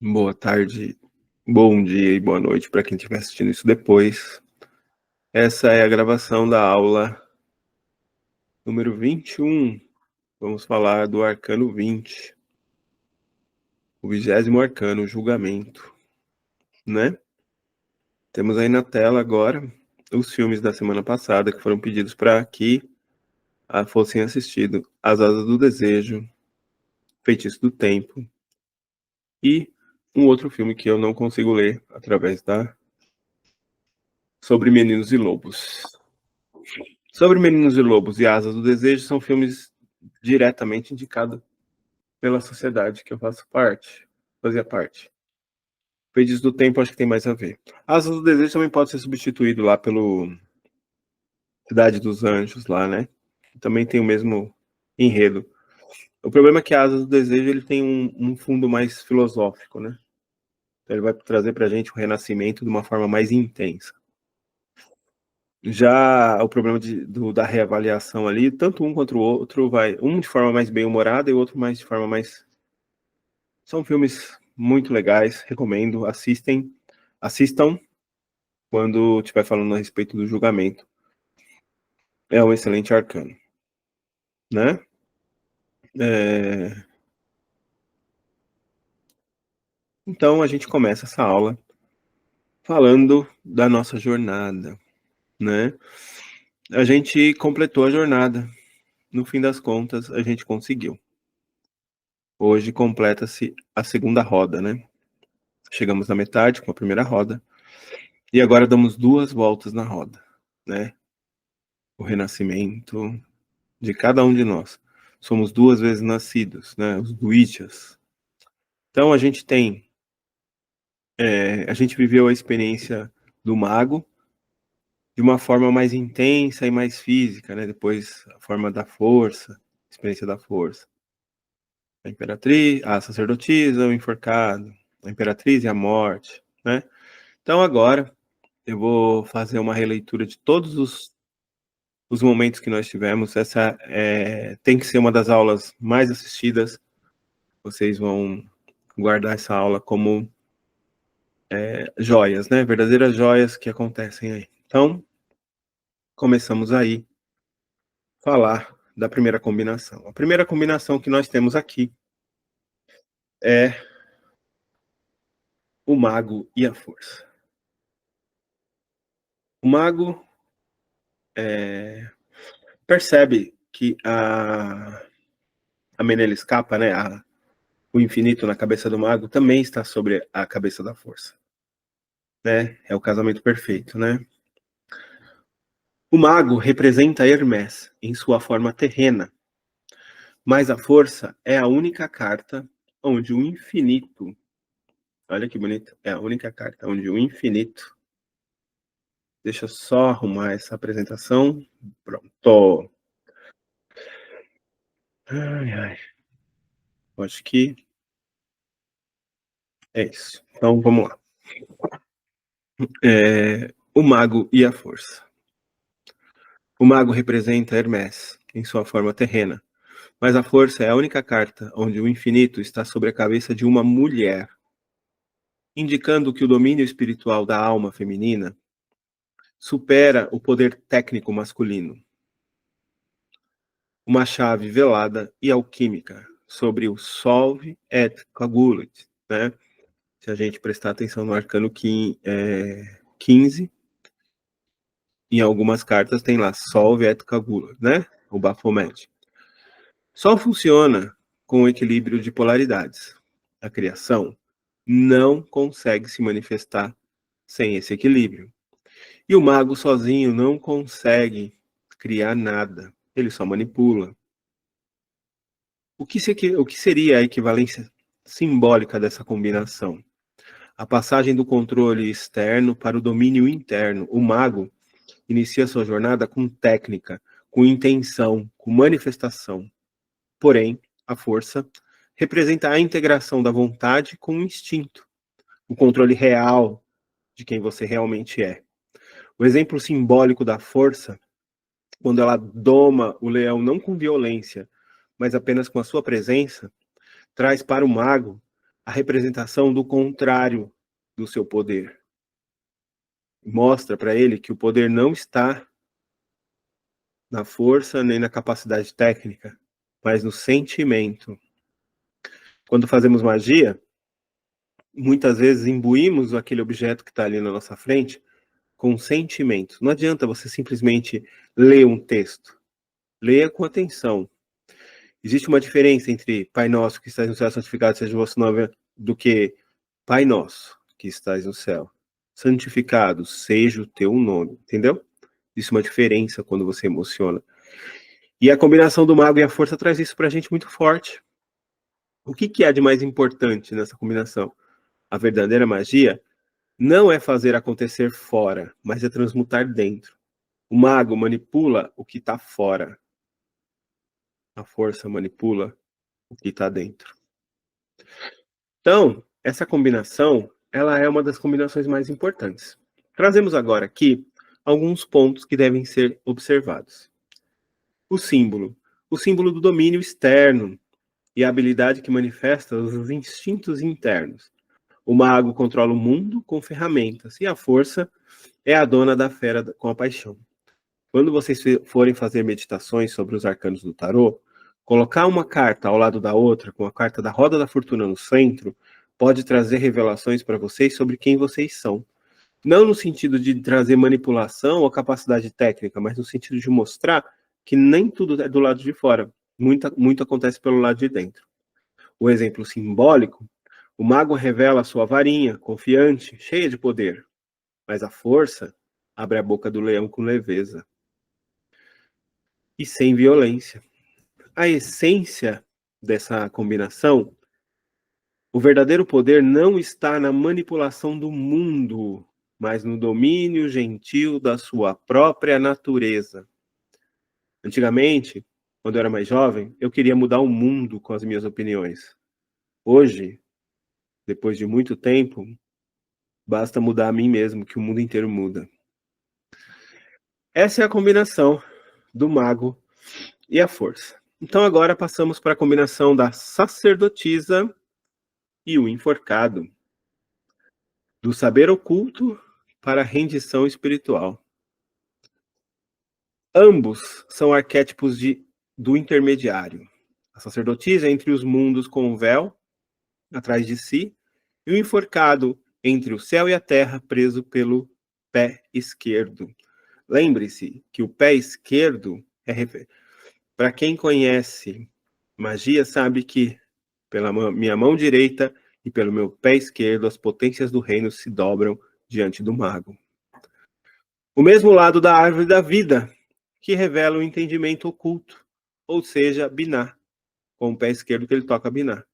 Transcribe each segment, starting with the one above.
Boa tarde, bom dia e boa noite para quem estiver assistindo isso depois. Essa é a gravação da aula número 21. Vamos falar do arcano 20, o 20º arcano, o julgamento, né? Temos aí na tela agora os filmes da semana passada que foram pedidos para que fossem assistidos: As Asas do Desejo, Feitiço do Tempo e um outro filme que eu não consigo ler através da Sobre Meninos e Lobos. Sobre Meninos e Lobos e Asas do Desejo são filmes diretamente indicados pela sociedade que eu fazia parte. Feitiço do Tempo acho que tem mais a ver. Asas do Desejo também pode ser substituído lá pelo Cidade dos Anjos lá, né? Também tem o mesmo enredo. O problema é que Asas do Desejo ele tem um fundo mais filosófico, né? Então ele vai trazer pra gente o renascimento de uma forma mais intensa. Já o problema da reavaliação ali, tanto um quanto o outro vai, um de forma mais bem-humorada e o outro mais de forma mais... São filmes muito legais, recomendo, assistam quando estiver falando a respeito do julgamento. É um excelente arcano, né? Então a gente começa essa aula falando da nossa jornada, né? A gente completou a jornada. No fim das contas, a gente conseguiu. Hoje completa-se a segunda roda, né? Chegamos na metade com a primeira roda. E agora damos 2 voltas na roda, né? O renascimento de cada um de nós. Somos 2 vezes nascidos, né? Os Duichas. Então a gente tem... a gente viveu a experiência do mago de uma forma mais intensa e mais física, né? Depois a forma da força, experiência da força. A imperatriz, a sacerdotisa, o enforcado, a imperatriz e a morte, né? Então agora eu vou fazer uma releitura de todos os momentos que nós tivemos. Essa tem que ser uma das aulas mais assistidas. Vocês vão guardar essa aula como joias, né? Verdadeiras joias que acontecem aí. Então, começamos aí a falar da primeira combinação. A primeira combinação que nós temos aqui é o mago e a força. O mago percebe que a Menelha escapa, né? O infinito na cabeça do mago também está sobre a cabeça da força, né? É o casamento perfeito, né? O mago representa Hermès em sua forma terrena, mas a força é a única carta onde o infinito, olha que bonito, é a única carta onde o infinito... Deixa eu só arrumar essa apresentação. Pronto. Ai. Acho que é isso. Então vamos lá. O mago e a força. O mago representa Hermès em sua forma terrena, mas a força é a única carta onde o infinito está sobre a cabeça de uma mulher, indicando que o domínio espiritual da alma feminina supera o poder técnico masculino. Uma chave velada e alquímica sobre o solve et coagulat, né? Se a gente prestar atenção no arcano 15, em algumas cartas tem lá solve et coagulat, né? O Baphomet. Só funciona com o equilíbrio de polaridades. A criação não consegue se manifestar sem esse equilíbrio. E o mago sozinho não consegue criar nada. Ele só manipula. O que seria a equivalência simbólica dessa combinação? A passagem do controle externo para o domínio interno. O mago inicia sua jornada com técnica, com intenção, com manifestação. Porém, a força representa a integração da vontade com o instinto, o controle real de quem você realmente é. O exemplo simbólico da força, quando ela doma o leão não com violência, mas apenas com a sua presença, traz para o mago a representação do contrário do seu poder. Mostra para ele que o poder não está na força nem na capacidade técnica, mas no sentimento. Quando fazemos magia, muitas vezes imbuímos aquele objeto que está ali na nossa frente com sentimento. Não adianta você simplesmente ler um texto. Leia com atenção. Existe uma diferença entre Pai Nosso que estás no céu, santificado seja o vosso nome, do que Pai Nosso que estás no céu. Santificado seja o teu nome, entendeu? Isso é uma diferença quando você emociona. E a combinação do mago e a força traz isso pra gente muito forte. O que há de mais importante nessa combinação? A verdadeira magia não é fazer acontecer fora, mas é transmutar dentro. O mago manipula o que está fora. A força manipula o que está dentro. Então, essa combinação, ela é uma das combinações mais importantes. Trazemos agora aqui alguns pontos que devem ser observados. O símbolo do domínio externo e a habilidade que manifesta os instintos internos. O mago controla o mundo com ferramentas e a força é a dona da fera com a paixão. Quando vocês forem fazer meditações sobre os arcanos do tarô, colocar uma carta ao lado da outra, com a carta da roda da fortuna no centro, pode trazer revelações para vocês sobre quem vocês são. Não no sentido de trazer manipulação ou capacidade técnica, mas no sentido de mostrar que nem tudo é do lado de fora. Muito acontece pelo lado de dentro. O exemplo simbólico, o mago revela a sua varinha, confiante, cheia de poder, mas a força abre a boca do leão com leveza e sem violência. A essência dessa combinação, o verdadeiro poder não está na manipulação do mundo, mas no domínio gentil da sua própria natureza. Antigamente, quando eu era mais jovem, eu queria mudar o mundo com as minhas opiniões. Hoje, depois de muito tempo, basta mudar a mim mesmo, que o mundo inteiro muda. Essa é a combinação do mago e a força. Então agora passamos para a combinação da sacerdotisa e o enforcado. Do saber oculto para a rendição espiritual. Ambos são arquétipos do intermediário. A sacerdotisa entre os mundos com o véu atrás de si, e o enforcado entre o céu e a terra preso pelo pé esquerdo. Lembre-se que o pé esquerdo para quem conhece magia sabe que pela minha mão direita e pelo meu pé esquerdo as potências do reino se dobram diante do mago. O mesmo lado da árvore da vida, que revela o entendimento oculto, ou seja, Binah, com o pé esquerdo que ele toca Binah.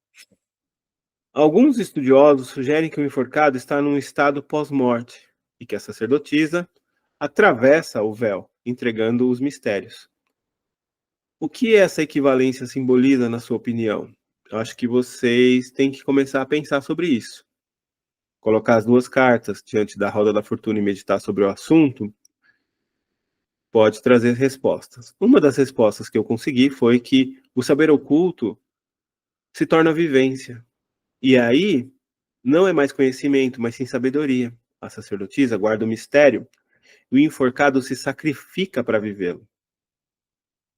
Alguns estudiosos sugerem que o enforcado está num estado pós-morte e que a sacerdotisa atravessa o véu, entregando os mistérios. O que essa equivalência simboliza, na sua opinião? Eu acho que vocês têm que começar a pensar sobre isso. Colocar as duas cartas diante da roda da fortuna e meditar sobre o assunto pode trazer respostas. Uma das respostas que eu consegui foi que o saber oculto se torna vivência. E aí, não é mais conhecimento, mas sim sabedoria. A sacerdotisa guarda o mistério e o enforcado se sacrifica para vivê-lo.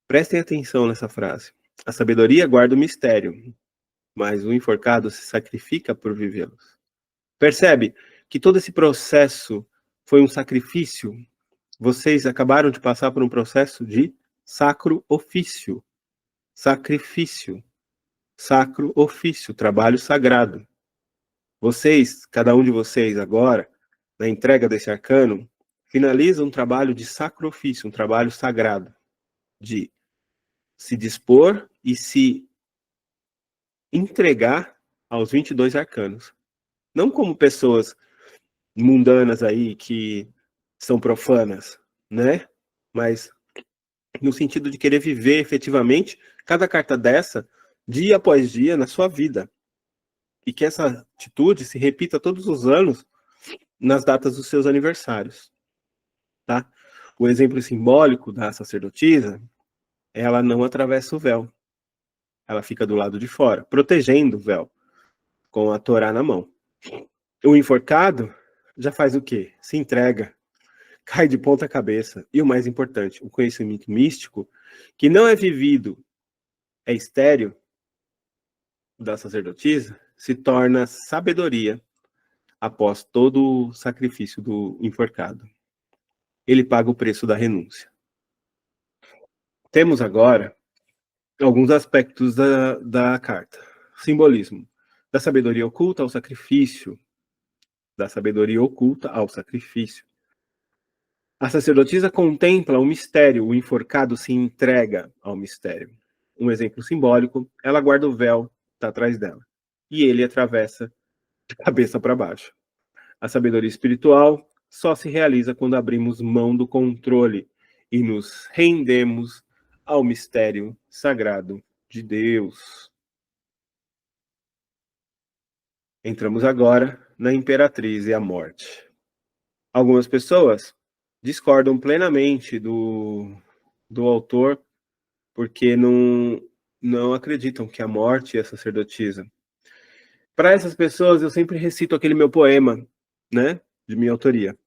Prestem atenção nessa frase. A sabedoria guarda o mistério, mas o enforcado se sacrifica por vivê-los. Percebe que todo esse processo foi um sacrifício? Vocês acabaram de passar por um processo de sacro ofício. Sacrifício. Sacro ofício, trabalho sagrado. Vocês, cada um de vocês agora, na entrega desse arcano, finaliza um trabalho de sacro ofício, um trabalho sagrado, de se dispor e se entregar aos 22 arcanos. Não como pessoas mundanas aí que são profanas, né? Mas no sentido de querer viver efetivamente cada carta dessa, dia após dia, na sua vida. E que essa atitude se repita todos os anos nas datas dos seus aniversários, tá? O exemplo simbólico da sacerdotisa, ela não atravessa o véu. Ela fica do lado de fora, protegendo o véu. com a Torá na mão. O enforcado já faz o quê? Se entrega, cai de ponta cabeça. E o mais importante, o conhecimento místico, que não é vivido, é estéril, da sacerdotisa, se torna sabedoria após todo o sacrifício do enforcado. Ele paga o preço da renúncia. Temos agora alguns aspectos da carta. Simbolismo. Da sabedoria oculta ao sacrifício. Da sabedoria oculta ao sacrifício. A sacerdotisa contempla o mistério, o enforcado se entrega ao mistério. Um exemplo simbólico, ela guarda o véu, está atrás dela. E ele atravessa de cabeça para baixo. A sabedoria espiritual só se realiza quando abrimos mão do controle e nos rendemos ao mistério sagrado de Deus. Entramos agora na Imperatriz e a Morte. Algumas pessoas discordam plenamente do autor porque não acreditam que a morte é sacerdotisa. Para essas pessoas, eu sempre recito aquele meu poema, né, de minha autoria.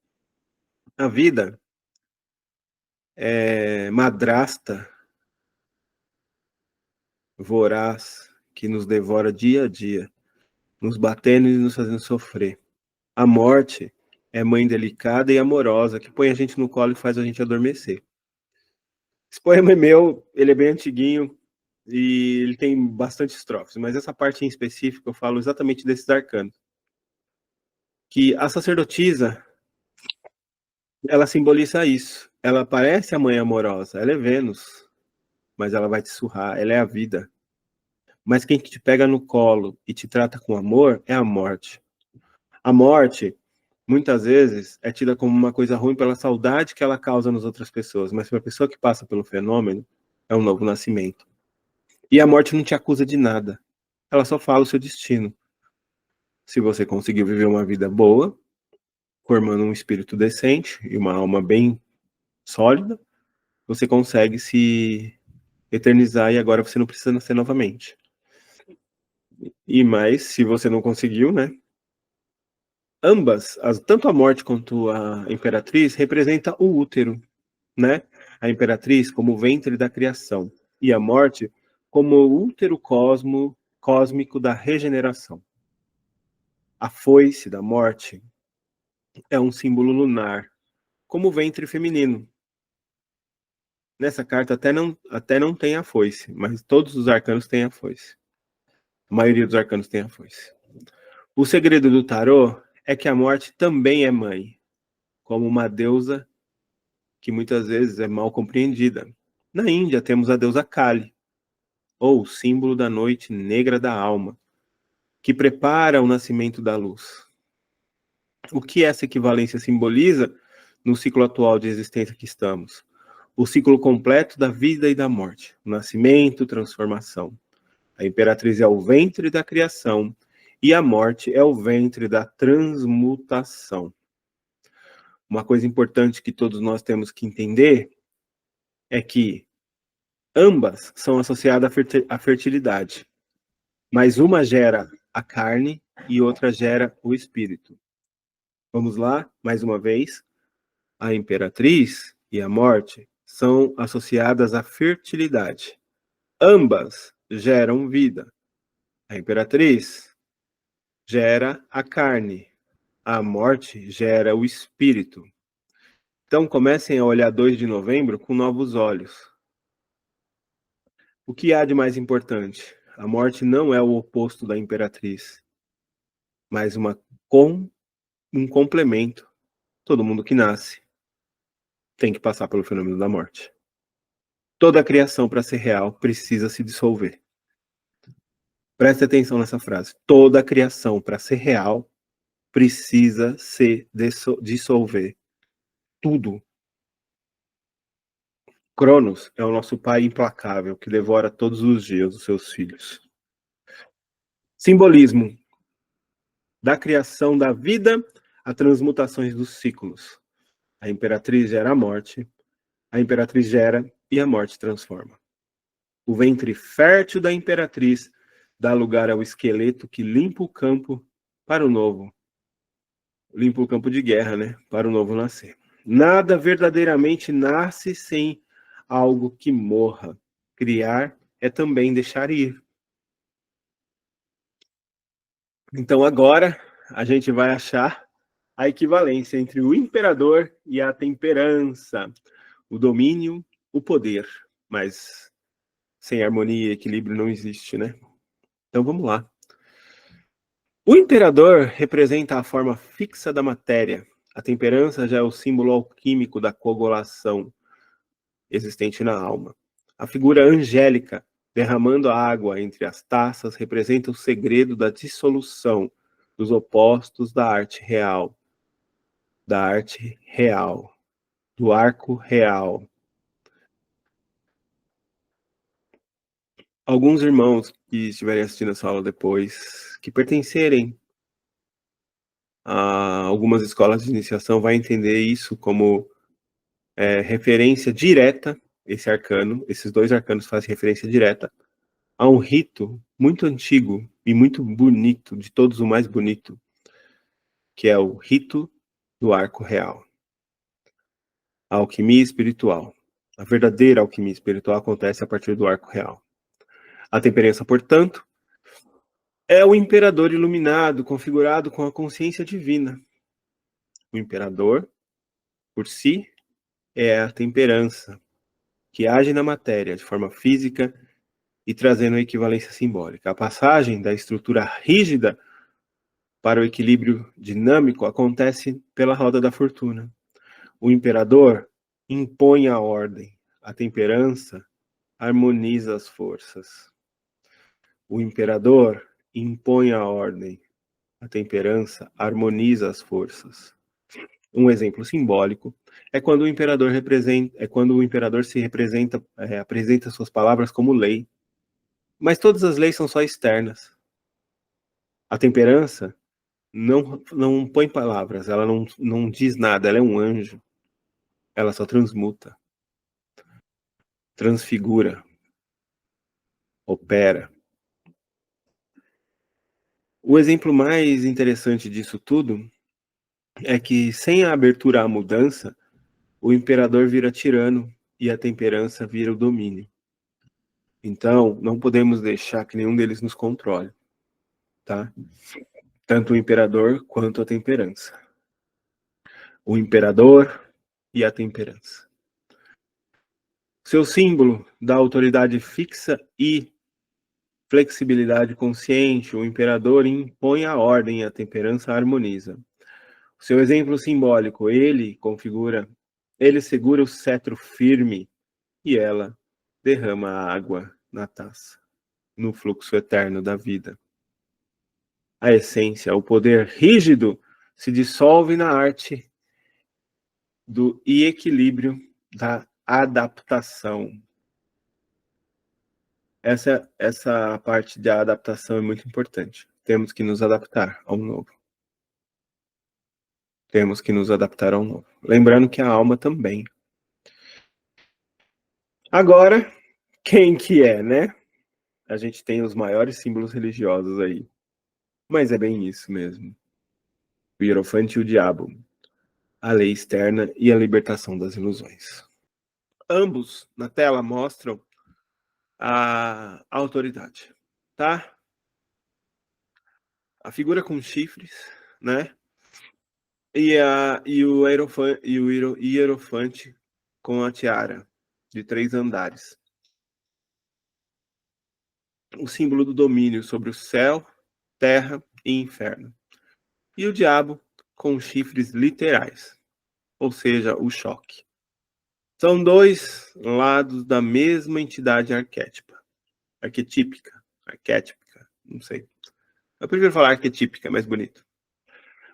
A vida é madrasta voraz que nos devora dia a dia, nos batendo e nos fazendo sofrer. A morte é mãe delicada e amorosa que põe a gente no colo e faz a gente adormecer. Esse poema é meu, ele é bem antiguinho e ele tem bastante estrofes, mas essa parte em específico eu falo exatamente desses arcanos. Que a sacerdotisa, ela simboliza isso. Ela parece a mãe amorosa, ela é Vênus, mas ela vai te surrar, ela é a vida. Mas quem te pega no colo e te trata com amor é a morte. A morte, muitas vezes, é tida como uma coisa ruim pela saudade que ela causa nas outras pessoas, mas para a pessoa que passa pelo fenômeno, é um novo nascimento. E a morte não te acusa de nada. Ela só fala o seu destino. Se você conseguiu viver uma vida boa, formando um espírito decente e uma alma bem sólida, você consegue se eternizar e agora você não precisa nascer novamente. E mais, se você não conseguiu, né? Ambas, tanto a morte quanto a imperatriz, representa o útero, né? A imperatriz como o ventre da criação e a morte como o útero cósmico da regeneração. A foice da morte é um símbolo lunar, como o ventre feminino. Nessa carta até não tem a foice, mas todos os arcanos têm a foice. A maioria dos arcanos tem a foice. O segredo do tarô é que a morte também é mãe, como uma deusa que muitas vezes é mal compreendida. Na Índia temos a deusa Kali, ou símbolo da noite negra da alma, que prepara o nascimento da luz. O que essa equivalência simboliza no ciclo atual de existência que estamos? O ciclo completo da vida e da morte, o nascimento, transformação. A imperatriz é o ventre da criação e a morte é o ventre da transmutação. Uma coisa importante que todos nós temos que entender é que ambas são associadas à fertilidade, mas uma gera a carne e outra gera o espírito. Vamos lá, mais uma vez. A imperatriz e a morte são associadas à fertilidade. Ambas geram vida. A imperatriz gera a carne, a morte gera o espírito. Então comecem a olhar 2 de novembro com novos olhos. O que há de mais importante? A morte não é o oposto da imperatriz, mas um complemento. Todo mundo que nasce tem que passar pelo fenômeno da morte. Toda a criação, para ser real, precisa se dissolver. Preste atenção nessa frase. Toda a criação, para ser real, precisa se dissolver. Tudo. Cronos é o nosso pai implacável que devora todos os dias os seus filhos. Simbolismo da criação da vida a transmutações dos ciclos. A imperatriz gera a morte, a imperatriz gera e a morte transforma. O ventre fértil da imperatriz dá lugar ao esqueleto que limpa o campo para o novo. Limpa o campo de guerra, né? Para o novo nascer. Nada verdadeiramente nasce sem algo que morra. Criar é também deixar ir. Então agora a gente vai achar a equivalência entre o imperador e a temperança, o domínio, o poder, mas sem harmonia e equilíbrio não existe, né? Então vamos lá. O imperador representa a forma fixa da matéria. A temperança já é o símbolo alquímico da coagulação existente na alma. A figura angélica derramando a água entre as taças representa o segredo da dissolução dos opostos da arte real, do arco real. Alguns irmãos que estiverem assistindo essa aula depois, que pertencerem a algumas escolas de iniciação, vai entender isso como referência direta, esse arcano, esses dois arcanos fazem referência direta a um rito muito antigo e muito bonito, de todos o mais bonito, que é o rito do arco real. A alquimia espiritual. A verdadeira alquimia espiritual acontece a partir do arco real. A temperança, portanto, é o imperador iluminado, configurado com a consciência divina. O imperador, por si, é a temperança, que age na matéria de forma física e trazendo a equivalência simbólica. A passagem da estrutura rígida para o equilíbrio dinâmico acontece pela roda da fortuna. O imperador impõe a ordem, a temperança harmoniza as forças. O imperador impõe a ordem, a temperança harmoniza as forças. Um exemplo simbólico é quando o imperador se representa, apresenta suas palavras como lei. Mas todas as leis são só externas. A temperança não põe palavras, ela não diz nada, ela é um anjo. Ela só transmuta, transfigura, opera. O exemplo mais interessante disso tudo é que, sem a abertura à mudança, o imperador vira tirano e a temperança vira o domínio. Então, não podemos deixar que nenhum deles nos controle, tá? Tanto o imperador quanto a temperança. O imperador e a temperança. Seu símbolo da autoridade fixa e flexibilidade consciente, o imperador impõe a ordem e a temperança harmoniza. Seu exemplo simbólico, ele segura o cetro firme e ela derrama a água na taça, no fluxo eterno da vida. A essência, o poder rígido se dissolve na arte do equilíbrio da adaptação. Essa parte da adaptação é muito importante. Temos que nos adaptar ao novo. Temos que nos adaptar ao novo. Lembrando que a alma também. Agora, quem que é, né? A gente tem os maiores símbolos religiosos aí. Mas é bem isso mesmo. O Hierofante e o Diabo. A lei externa e a libertação das ilusões. Ambos, na tela, mostram a autoridade, tá? A figura com chifres, né? E o Hierofante com a tiara de 3 andares. O símbolo do domínio sobre o céu, terra e inferno. E o diabo com chifres literais, ou seja, o choque. São dois lados da mesma entidade arquétipa. Arquetípica, não sei. Eu prefiro falar arquetípica, é mais bonito.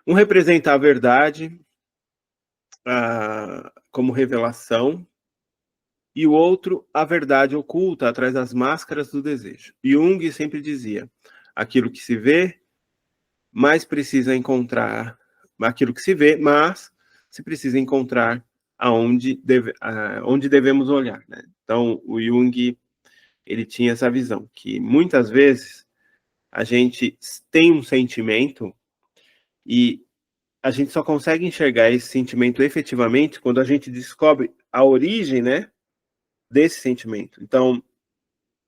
Um representa a verdade como revelação, e o outro a verdade oculta atrás das máscaras do desejo. Jung sempre dizia, aquilo que se vê, mas precisa encontrar aquilo que se vê, mas se precisa encontrar onde devemos olhar, né? Então, o Jung, ele tinha essa visão, que muitas vezes A gente tem um sentimento e a gente só consegue enxergar esse sentimento efetivamente quando a gente descobre a origem, né, desse sentimento. Então,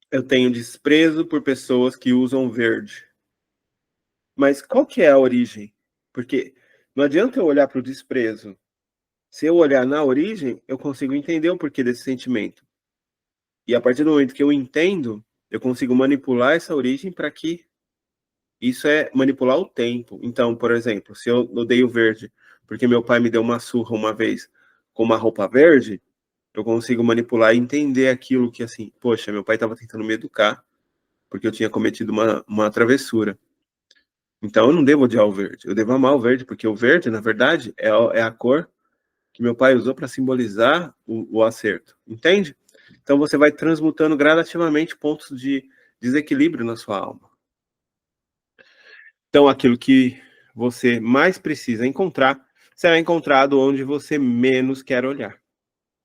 eu tenho desprezo por pessoas que usam verde. Mas qual que é a origem? Porque não adianta eu olhar para o desprezo. Se eu olhar na origem, eu consigo entender o porquê desse sentimento. E a partir do momento que eu entendo, eu consigo manipular essa origem para que isso é manipular o tempo. Então, por exemplo, se eu odeio verde porque meu pai me deu uma surra uma vez com uma roupa verde, eu consigo manipular e entender aquilo que, assim, poxa, meu pai estava tentando me educar porque eu tinha cometido uma travessura. Então, eu não devo odiar o verde, eu devo amar o verde, porque o verde, na verdade, é a cor que meu pai usou para simbolizar o acerto, entende? Então, você vai transmutando gradativamente pontos de desequilíbrio na sua alma. Então, aquilo que você mais precisa encontrar será encontrado onde você menos quer olhar,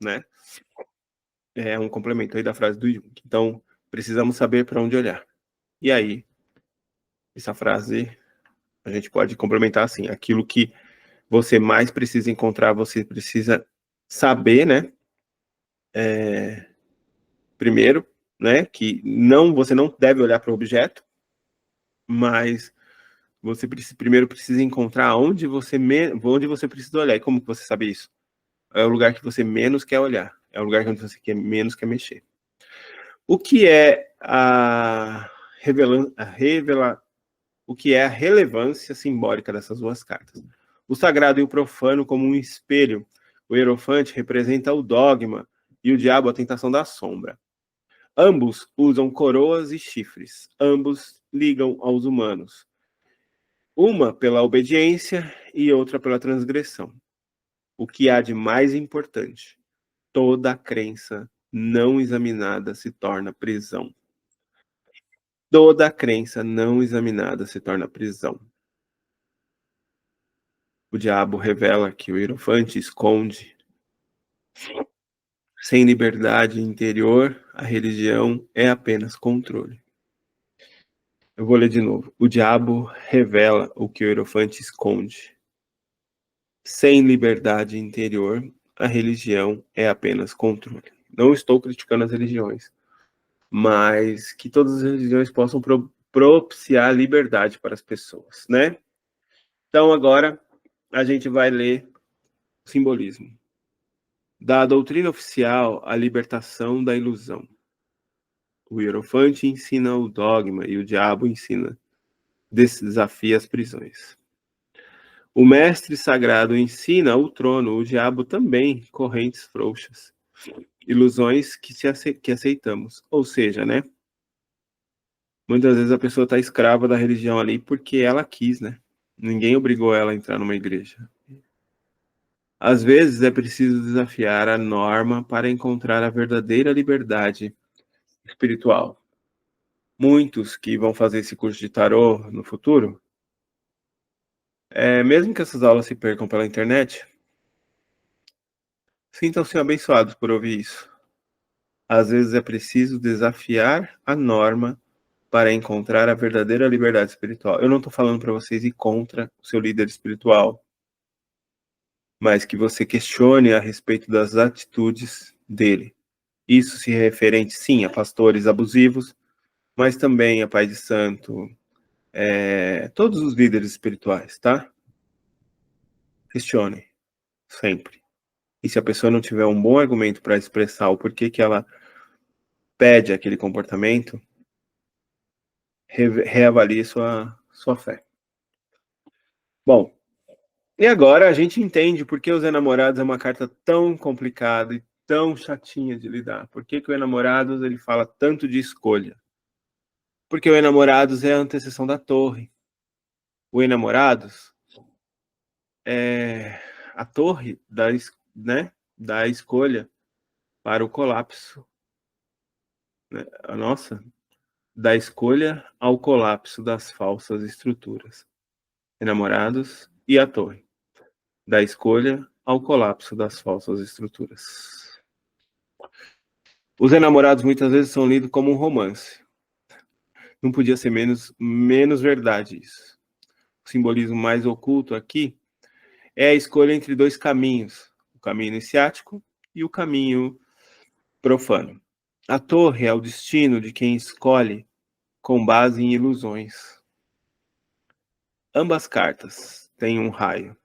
né? É um complemento aí da frase do Jung. Então, precisamos saber para onde olhar. E aí, essa frase a gente pode complementar assim: aquilo que você mais precisa encontrar, você precisa saber, né? Primeiro, né? Que você não deve olhar para o objeto, mas você primeiro precisa encontrar onde você precisa olhar. E como que você sabe isso? É o lugar que você menos quer olhar. É o lugar onde você menos quer mexer. O que é o que é a relevância simbólica dessas duas cartas? O sagrado e o profano como um espelho. O hierofante representa o dogma e o diabo a tentação da sombra. Ambos usam coroas e chifres. Ambos ligam aos humanos. Uma pela obediência e outra pela transgressão. O que há de mais importante? Toda crença não examinada se torna prisão. Toda crença não examinada se torna prisão. O diabo revela que o hierofante esconde. Sem liberdade interior, a religião é apenas controle. Eu vou ler de novo. O diabo revela o que o hierofante esconde. Sem liberdade interior, a religião é apenas controle. Não estou criticando as religiões, mas que todas as religiões possam propiciar liberdade para as pessoas, né? Então agora a gente vai ler o simbolismo. Da doutrina oficial, a libertação da ilusão. O hierofante ensina o dogma e o diabo desafia as prisões. O mestre sagrado ensina o trono, o diabo também, correntes frouxas. Ilusões que aceitamos. Ou seja, né? Muitas vezes a pessoa está escrava da religião ali porque ela quis, né? Ninguém obrigou ela a entrar numa igreja. Às vezes é preciso desafiar a norma para encontrar a verdadeira liberdade espiritual. Muitos que vão fazer esse curso de tarô no futuro, mesmo que essas aulas se percam pela internet, sintam-se abençoados por ouvir isso. Às vezes é preciso desafiar a norma para encontrar a verdadeira liberdade espiritual. Eu não estou falando para vocês ir contra o seu líder espiritual, mas que você questione a respeito das atitudes dele. Isso se referente, sim, a pastores abusivos, mas também a pai de santo, todos os líderes espirituais, tá? Questione, sempre. E se a pessoa não tiver um bom argumento para expressar o porquê que ela pede aquele comportamento, reavalie sua fé. Bom, e agora a gente entende por que os enamorados é uma carta tão complicada e tão chatinha de lidar. Por que o enamorados ele fala tanto de escolha? Porque o enamorados é a antecessão da torre. O enamorados é a torre da escolha para o colapso. Né? Da escolha ao colapso das falsas estruturas. Enamorados e a torre. Da escolha ao colapso das falsas estruturas. Os enamorados muitas vezes são lidos como um romance. Não podia ser menos verdade isso. O simbolismo mais oculto aqui é a escolha entre dois caminhos, o caminho iniciático e o caminho profano. A torre é o destino de quem escolhe com base em ilusões. Ambas cartas têm um raio,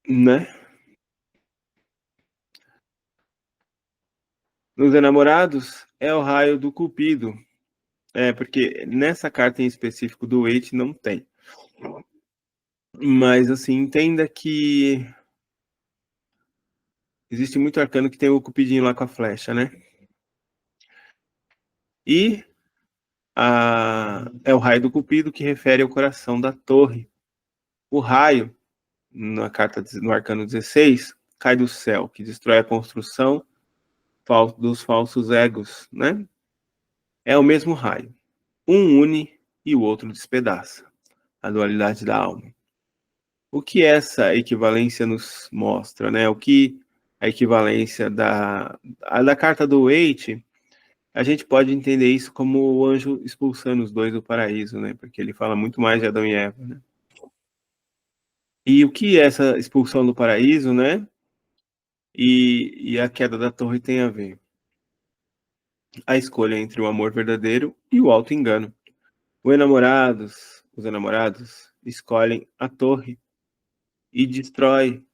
né? Nos enamorados é o raio do Cupido. Porque nessa carta em específico do Waite não tem. Mas, assim, entenda que existe muito arcano que tem o Cupidinho lá com a flecha, né? E é o raio do Cupido que refere ao coração da torre. O raio, na carta no arcano 16, cai do céu, que destrói a construção dos falsos egos, né? É o mesmo raio. Um une e o outro despedaça. A dualidade da alma. O que essa equivalência nos mostra, né? O que a equivalência da carta do Waite, a gente pode entender isso como o anjo expulsando os dois do paraíso, né? Porque ele fala muito mais de Adão e Eva, né? E o que essa expulsão do paraíso, né? E a queda da torre tem a ver? A escolha entre o amor verdadeiro e o auto-engano. Os enamorados escolhem a torre e destrói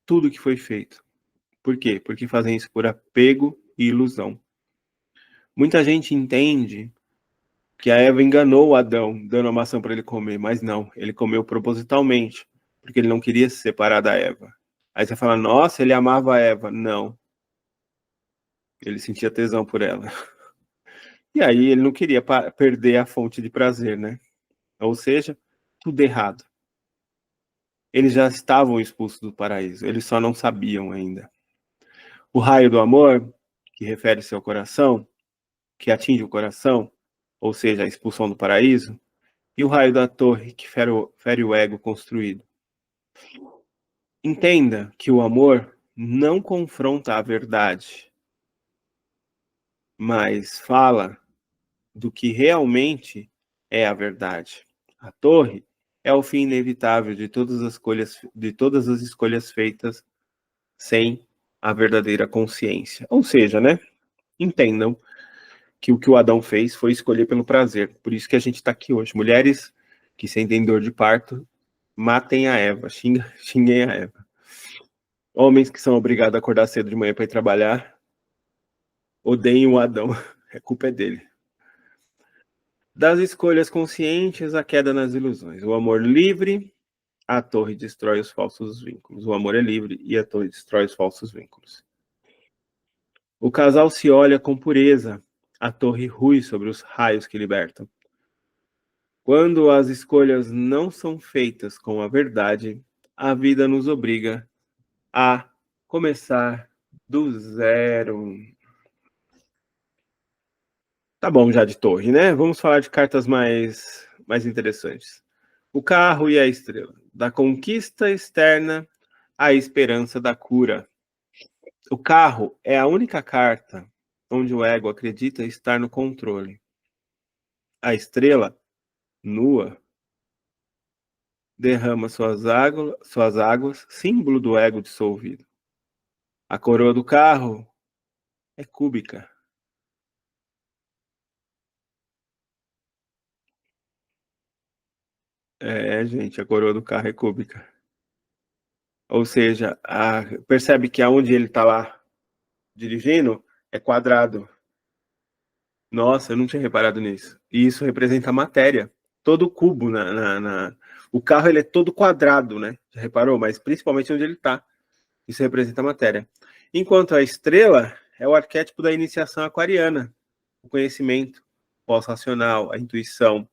tudo que foi feito. Por quê? Porque fazem isso por apego e ilusão. Muita gente entende que a Eva enganou o Adão, dando a maçã para ele comer, mas não, ele comeu propositalmente, porque ele não queria se separar da Eva. Aí você fala, nossa, ele amava a Eva. Não, ele sentia tesão por ela. E aí ele não queria perder a fonte de prazer, né? Ou seja, tudo errado. Eles já estavam expulsos do paraíso, eles só não sabiam ainda. O raio do amor, que refere-se ao coração, que atinge o coração, ou seja, a expulsão do paraíso, e o raio da torre, que fere o ego construído. Entenda que o amor não confronta a verdade, mas fala do que realmente é a verdade. A torre é o fim inevitável de todas as escolhas feitas sem a verdadeira consciência. Ou seja, né? Entendam que o Adão fez foi escolher pelo prazer. Por isso que a gente está aqui hoje. Mulheres que sentem dor de parto, matem a Eva, xinguem a Eva. Homens que são obrigados a acordar cedo de manhã para ir trabalhar, odeiem o Adão. A culpa é dele. Das escolhas conscientes, a queda nas ilusões. O amor livre, a torre destrói os falsos vínculos. O amor é livre e a torre destrói os falsos vínculos. O casal se olha com pureza, a torre rui sobre os raios que libertam. Quando as escolhas não são feitas com a verdade, a vida nos obriga a começar do zero. Tá bom já de torre, né? Vamos falar de cartas mais interessantes. O carro e a estrela. Da conquista externa à esperança da cura. O carro é a única carta onde o ego acredita estar no controle. A estrela, nua, derrama suas águas, símbolo do ego dissolvido. A coroa do carro é cúbica. Gente, a coroa do carro é cúbica. Ou seja, percebe que aonde ele está lá dirigindo é quadrado. Nossa, eu não tinha reparado nisso. E isso representa a matéria. Todo o cubo o carro ele é todo quadrado, né? Já reparou? Mas principalmente onde ele está. Isso representa a matéria. Enquanto a estrela é o arquétipo da iniciação aquariana, o conhecimento pós-racional, a intuição.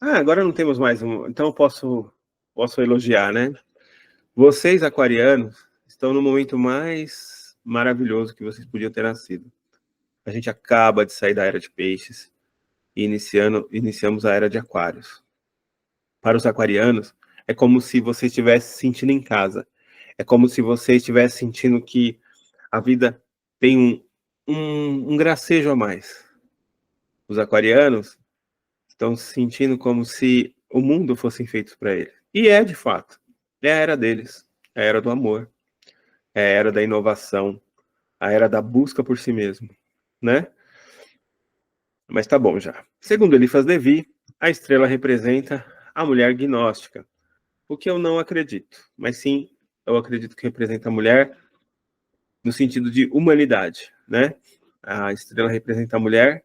Agora não temos mais um, então eu posso elogiar, né? Vocês aquarianos estão no momento mais maravilhoso que vocês podiam ter nascido. A gente acaba de sair da era de peixes e iniciamos a era de aquários. Para os aquarianos, é como se você estivesse se sentindo em casa. É como se você estivesse sentindo que a vida tem um gracejo a mais. Os aquarianos estão se sentindo como se o mundo fosse feito para eles. E é, de fato. É a era deles. É a era do amor. É a era da inovação. A era da busca por si mesmo. Né? Mas tá bom já. Segundo Eliphas Levi, a estrela representa a mulher gnóstica. O que eu não acredito. Mas sim, eu acredito que representa a mulher no sentido de humanidade. Né? A estrela representa a mulher,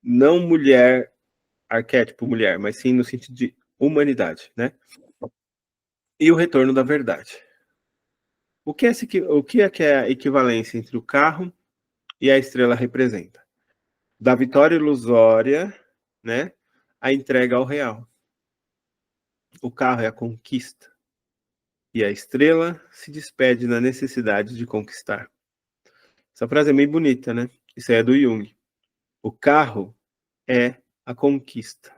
não mulher arquétipo mulher, mas sim no sentido de humanidade, né? E o retorno da verdade. O que é que é a equivalência entre o carro e a estrela representa? Da vitória ilusória, né, a entrega ao real. O carro é a conquista. E a estrela se despede na necessidade de conquistar. Essa frase é meio bonita, né? Isso aí é do Jung. O carro é a conquista.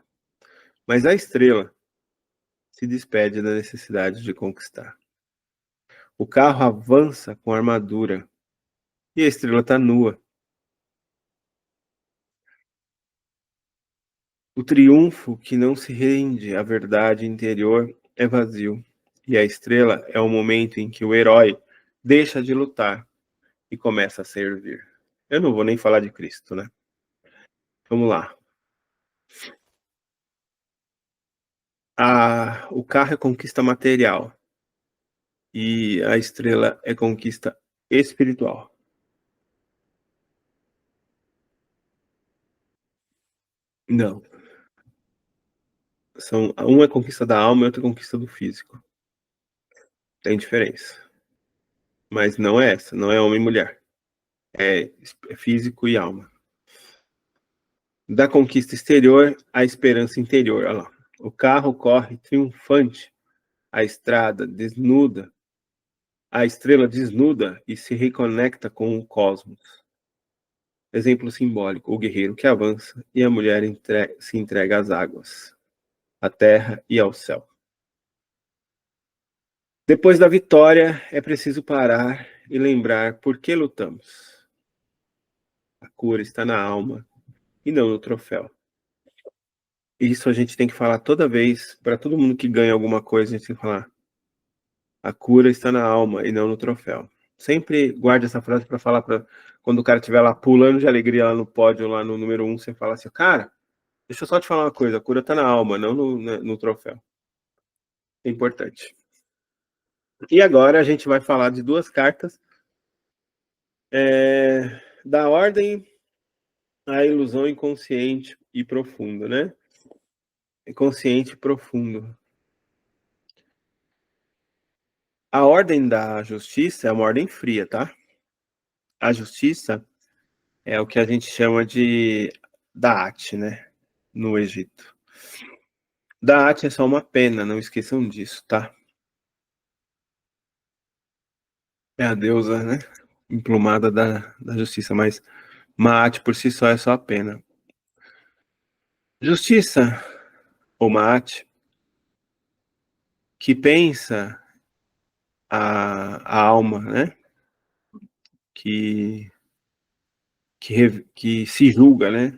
Mas a estrela se despede da necessidade de conquistar. O carro avança com armadura e a estrela está nua. O triunfo que não se rende à verdade interior é vazio. E a estrela é o momento em que o herói deixa de lutar e começa a servir. Eu não vou nem falar de Cristo, né? Vamos lá. O carro é conquista material e a estrela é conquista espiritual. Não. Um é conquista da alma e outro é conquista do físico. Tem diferença. Mas não é essa, não é homem e mulher. É físico e alma. Da conquista exterior à esperança interior. Olha lá. O carro corre triunfante, a estrada desnuda, a estrela desnuda e se reconecta com o cosmos. Exemplo simbólico: o guerreiro que avança e a mulher se entrega às águas, à terra e ao céu. Depois da vitória, é preciso parar e lembrar por que lutamos. A cura está na alma e não no troféu. Isso a gente tem que falar toda vez, para todo mundo que ganha alguma coisa, a gente tem que falar: a cura está na alma e não no troféu. Sempre guarde essa frase para falar para quando o cara estiver lá pulando de alegria lá no pódio, lá no número 1, você fala assim: cara, deixa eu só te falar uma coisa, a cura está na alma, não no troféu. É importante. E agora a gente vai falar de duas cartas da ordem à ilusão inconsciente e profunda, né? Inconsciente e profundo. A ordem da justiça é uma ordem fria, tá? A justiça é o que a gente chama de Da'at, né? No Egito. Da'at é só uma pena, não esqueçam disso, tá? É a deusa, né? Emplumada da justiça, mas Ma'at por si só é só a pena. Justiça, ou Ma'at, que pensa a alma, né? Que se julga, né?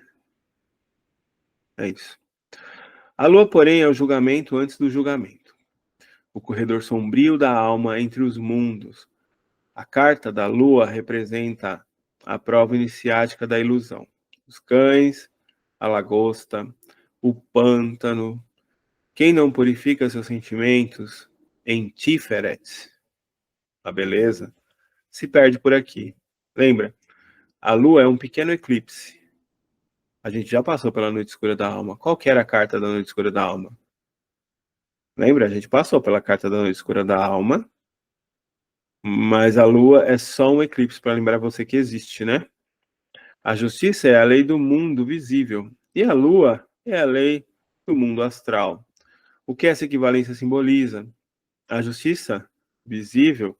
É isso. A lua, porém, é o julgamento antes do julgamento. O corredor sombrio da alma entre os mundos. A carta da lua representa a prova iniciática da ilusão. Os cães, a lagosta, o pântano. Quem não purifica seus sentimentos em Tiferet, a beleza, se perde por aqui. Lembra? A lua é um pequeno eclipse. A gente já passou pela noite escura da alma. Qual que era a carta da noite escura da alma? Lembra? A gente passou pela carta da noite escura da alma, mas a lua é só um eclipse para lembrar você que existe, né? A justiça é a lei do mundo visível e a lua é a lei do mundo astral. O que essa equivalência simboliza? A justiça visível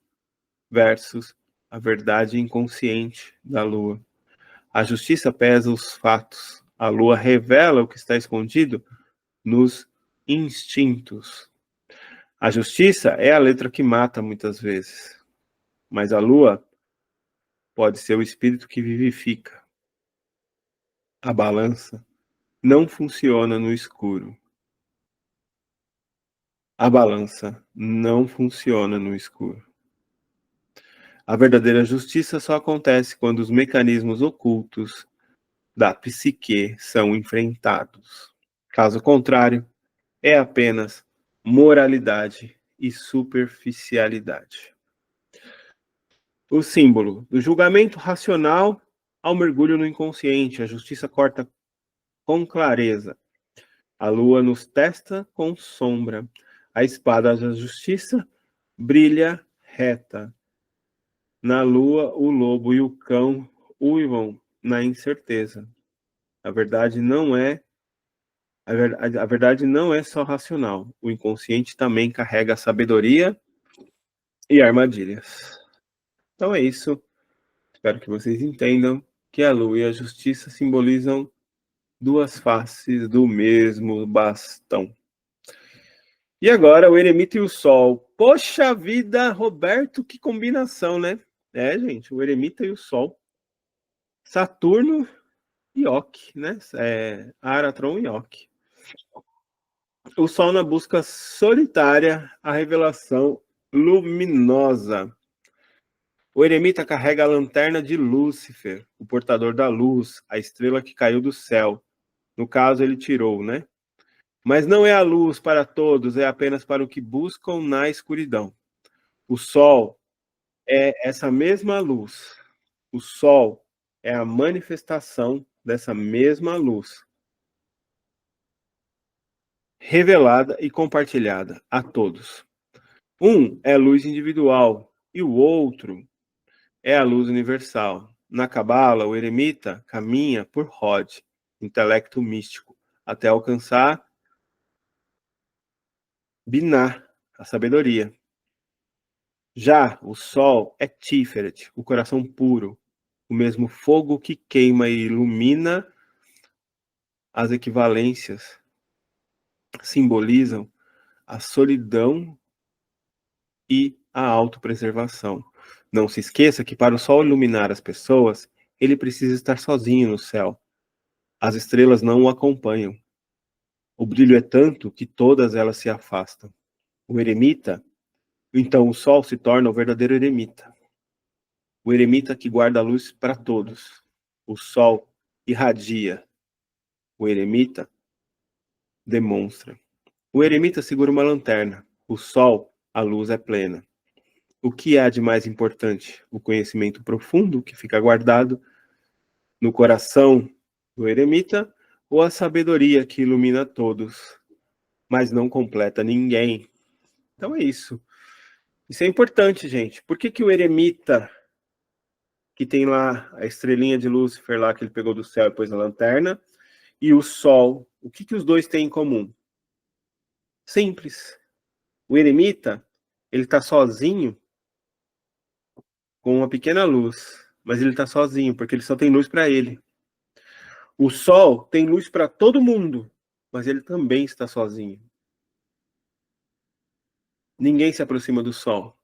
versus a verdade inconsciente da lua. A justiça pesa os fatos. A lua revela o que está escondido nos instintos. A justiça é a letra que mata muitas vezes, mas a lua pode ser o espírito que vivifica. A balança não funciona no escuro. A balança não funciona no escuro. A verdadeira justiça só acontece quando os mecanismos ocultos da psique são enfrentados. Caso contrário, é apenas moralidade e superficialidade. O símbolo do julgamento racional ao mergulho no inconsciente. A justiça corta com clareza. A lua nos testa com sombra. A espada da justiça brilha reta. Na lua, o lobo e o cão uivam na incerteza. A verdade não é a verdade não é só racional. O inconsciente também carrega sabedoria e armadilhas. Então é isso. Espero que vocês entendam que a lua e a justiça simbolizam duas faces do mesmo bastão. E agora o eremita e o sol. Poxa vida, Roberto, que combinação, né? É, gente, o eremita e o sol. Saturno e Oque, né? Aratron e Oque. O sol na busca solitária, a revelação luminosa. O eremita carrega a lanterna de Lúcifer, o portador da luz, a estrela que caiu do céu. No caso, ele tirou, né? Mas não é a luz para todos, é apenas para o que buscam na escuridão. O sol é essa mesma luz. O sol é a manifestação dessa mesma luz, revelada e compartilhada a todos. Um é luz individual e o outro é a luz universal. Na Cabala, o eremita caminha por Hod, intelecto místico, até alcançar Binah, a sabedoria. Já o sol é Tiferet, o coração puro, o mesmo fogo que queima e ilumina. As equivalências simbolizam a solidão e a autopreservação. Não se esqueça que para o sol iluminar as pessoas, ele precisa estar sozinho no céu. As estrelas não o acompanham. O brilho é tanto que todas elas se afastam. O eremita, então o sol se torna o verdadeiro eremita. O eremita que guarda a luz para todos. O sol irradia. O eremita demonstra. O eremita segura uma lanterna. O sol, a luz é plena. O que há de mais importante? O conhecimento profundo que fica guardado no coração do eremita ou a sabedoria que ilumina todos, mas não completa ninguém? Então é isso. Isso é importante, gente. Por que o eremita, que tem lá a estrelinha de Lúcifer lá que ele pegou do céu e pôs na lanterna, e o sol, o que os dois têm em comum? Simples. O eremita, ele está sozinho com uma pequena luz, mas ele está sozinho, porque ele só tem luz para ele. O sol tem luz para todo mundo, mas ele também está sozinho. Ninguém se aproxima do sol.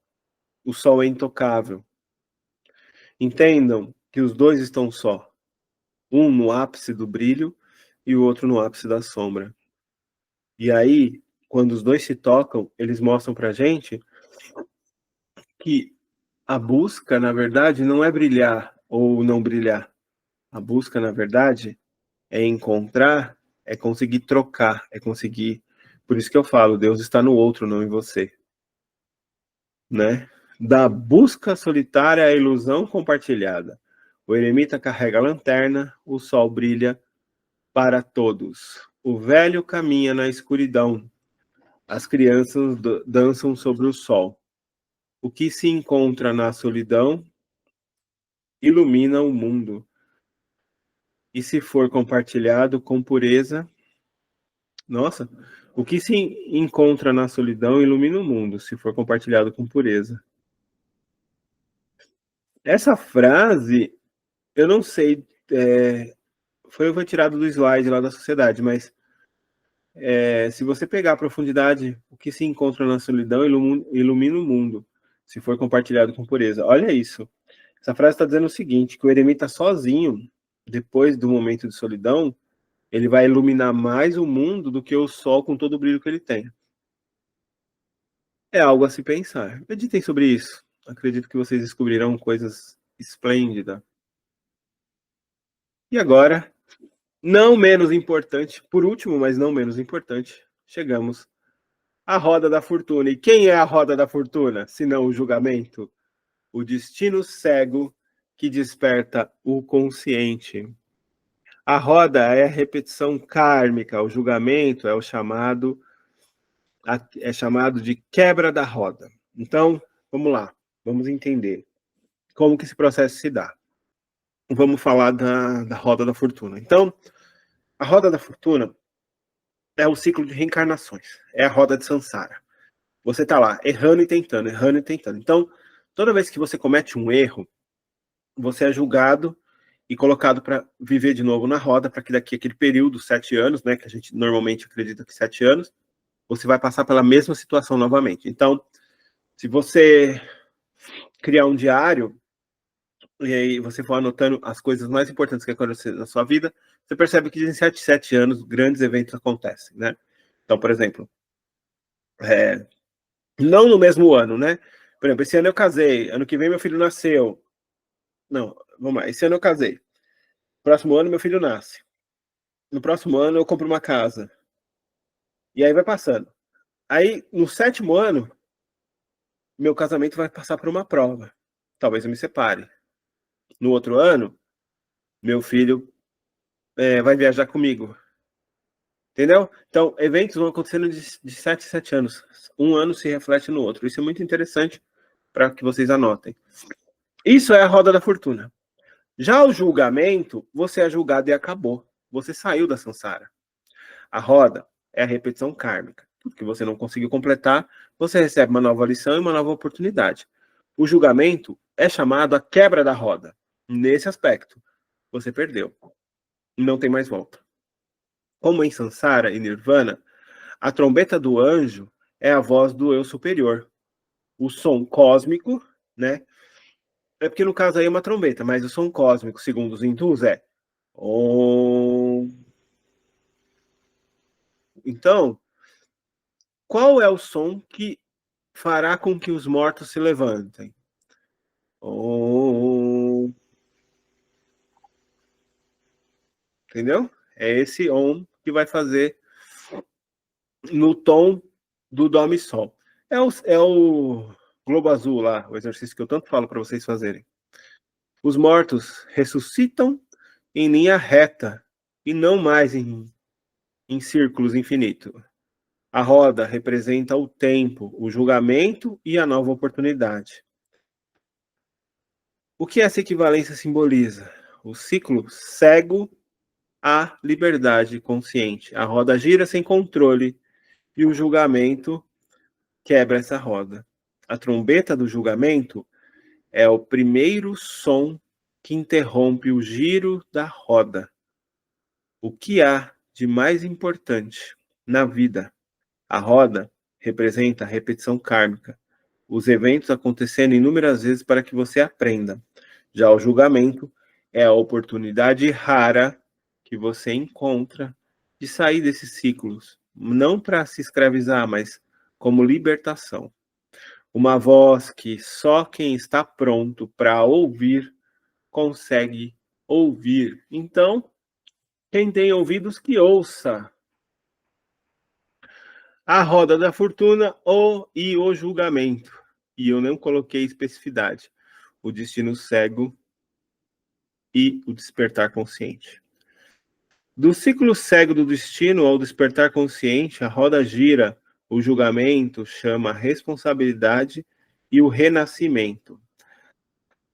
O sol é intocável. Entendam que os dois estão só. Um no ápice do brilho e o outro no ápice da sombra. E aí, quando os dois se tocam, eles mostram pra gente que a busca, na verdade, não é brilhar ou não brilhar. A busca, na verdade, é encontrar, é conseguir trocar, é conseguir... Por isso que eu falo, Deus está no outro, não em você. Né? Da busca solitária à ilusão compartilhada. O eremita carrega a lanterna, o sol brilha para todos. O velho caminha na escuridão. As crianças dançam sobre o sol. O que se encontra na solidão ilumina o mundo. E se for compartilhado com pureza, nossa, o que se encontra na solidão ilumina o mundo, se for compartilhado com pureza. Essa frase, eu não sei, foi retirado do slide lá da sociedade, mas se você pegar a profundidade, o que se encontra na solidão ilumina o mundo, se for compartilhado com pureza. Olha isso. Essa frase está dizendo o seguinte, que o eremita sozinho, depois do momento de solidão, ele vai iluminar mais o mundo do que o sol com todo o brilho que ele tem. É algo a se pensar. Meditem sobre isso. Acredito que vocês descobrirão coisas esplêndidas. E agora, não menos importante, por último, mas não menos importante, chegamos à roda da fortuna. E quem é a roda da fortuna, se não o julgamento? O destino cego que desperta o consciente. A roda é a repetição kármica, o julgamento é chamado de quebra da roda. Então, vamos lá, vamos entender como que esse processo se dá. Vamos falar da roda da fortuna. Então, a roda da fortuna é o ciclo de reencarnações, é a roda de Sansara. Você está lá, errando e tentando, errando e tentando. Então, toda vez que você comete um erro, você é julgado e colocado para viver de novo na roda, para que daqui aquele período, 7 anos, né, que a gente normalmente acredita que 7 anos, você vai passar pela mesma situação novamente. Então, se você criar um diário, e aí você for anotando as coisas mais importantes que aconteceram na sua vida, você percebe que em 7 anos grandes eventos acontecem, né? Então, por exemplo, não no mesmo ano, né? Por exemplo, esse ano eu casei, ano que vem meu filho nasceu. Não, vamos lá, esse ano eu casei. Próximo ano meu filho nasce. No próximo ano eu compro uma casa. E aí vai passando. Aí, no 7º ano, meu casamento vai passar por uma prova. Talvez eu me separe. No outro ano, meu filho vai viajar comigo. Entendeu? Então, eventos vão acontecendo de 7 em 7 anos. Um ano se reflete no outro. Isso é muito interessante para que vocês anotem. Isso é a roda da fortuna. Já o julgamento, você é julgado e acabou. Você saiu da samsara. A roda é a repetição kármica. Tudo que você não conseguiu completar, você recebe uma nova lição e uma nova oportunidade. O julgamento é chamado a quebra da roda. Nesse aspecto, você perdeu. Não tem mais volta. Como em Sansara e Nirvana, a trombeta do anjo é a voz do eu superior. O som cósmico, né? É porque no caso aí é uma trombeta, mas o som cósmico, segundo os hindus, é Om. Então, qual é o som que fará com que os mortos se levantem? Om. Entendeu? É esse Om que vai fazer no tom do Dó Mi Sol. É o globo azul lá, o exercício que eu tanto falo para vocês fazerem. Os mortos ressuscitam em linha reta e não mais em círculos infinitos. A roda representa o tempo, o julgamento e a nova oportunidade. O que essa equivalência simboliza? O ciclo cego à liberdade consciente. A roda gira sem controle e o julgamento quebra essa roda. A trombeta do julgamento é o primeiro som que interrompe o giro da roda. O que há de mais importante na vida? A roda representa a repetição kármica, os eventos acontecendo inúmeras vezes para que você aprenda. Já o julgamento é a oportunidade rara que você encontra de sair desses ciclos, não para se escravizar, mas como libertação. Uma voz que só quem está pronto para ouvir consegue ouvir. Então, quem tem ouvidos que ouça. A roda da fortuna e o julgamento. E eu não coloquei especificidade. O destino cego e o despertar consciente. Do ciclo cego do destino ao despertar consciente, a roda gira, o julgamento chama a responsabilidade e o renascimento.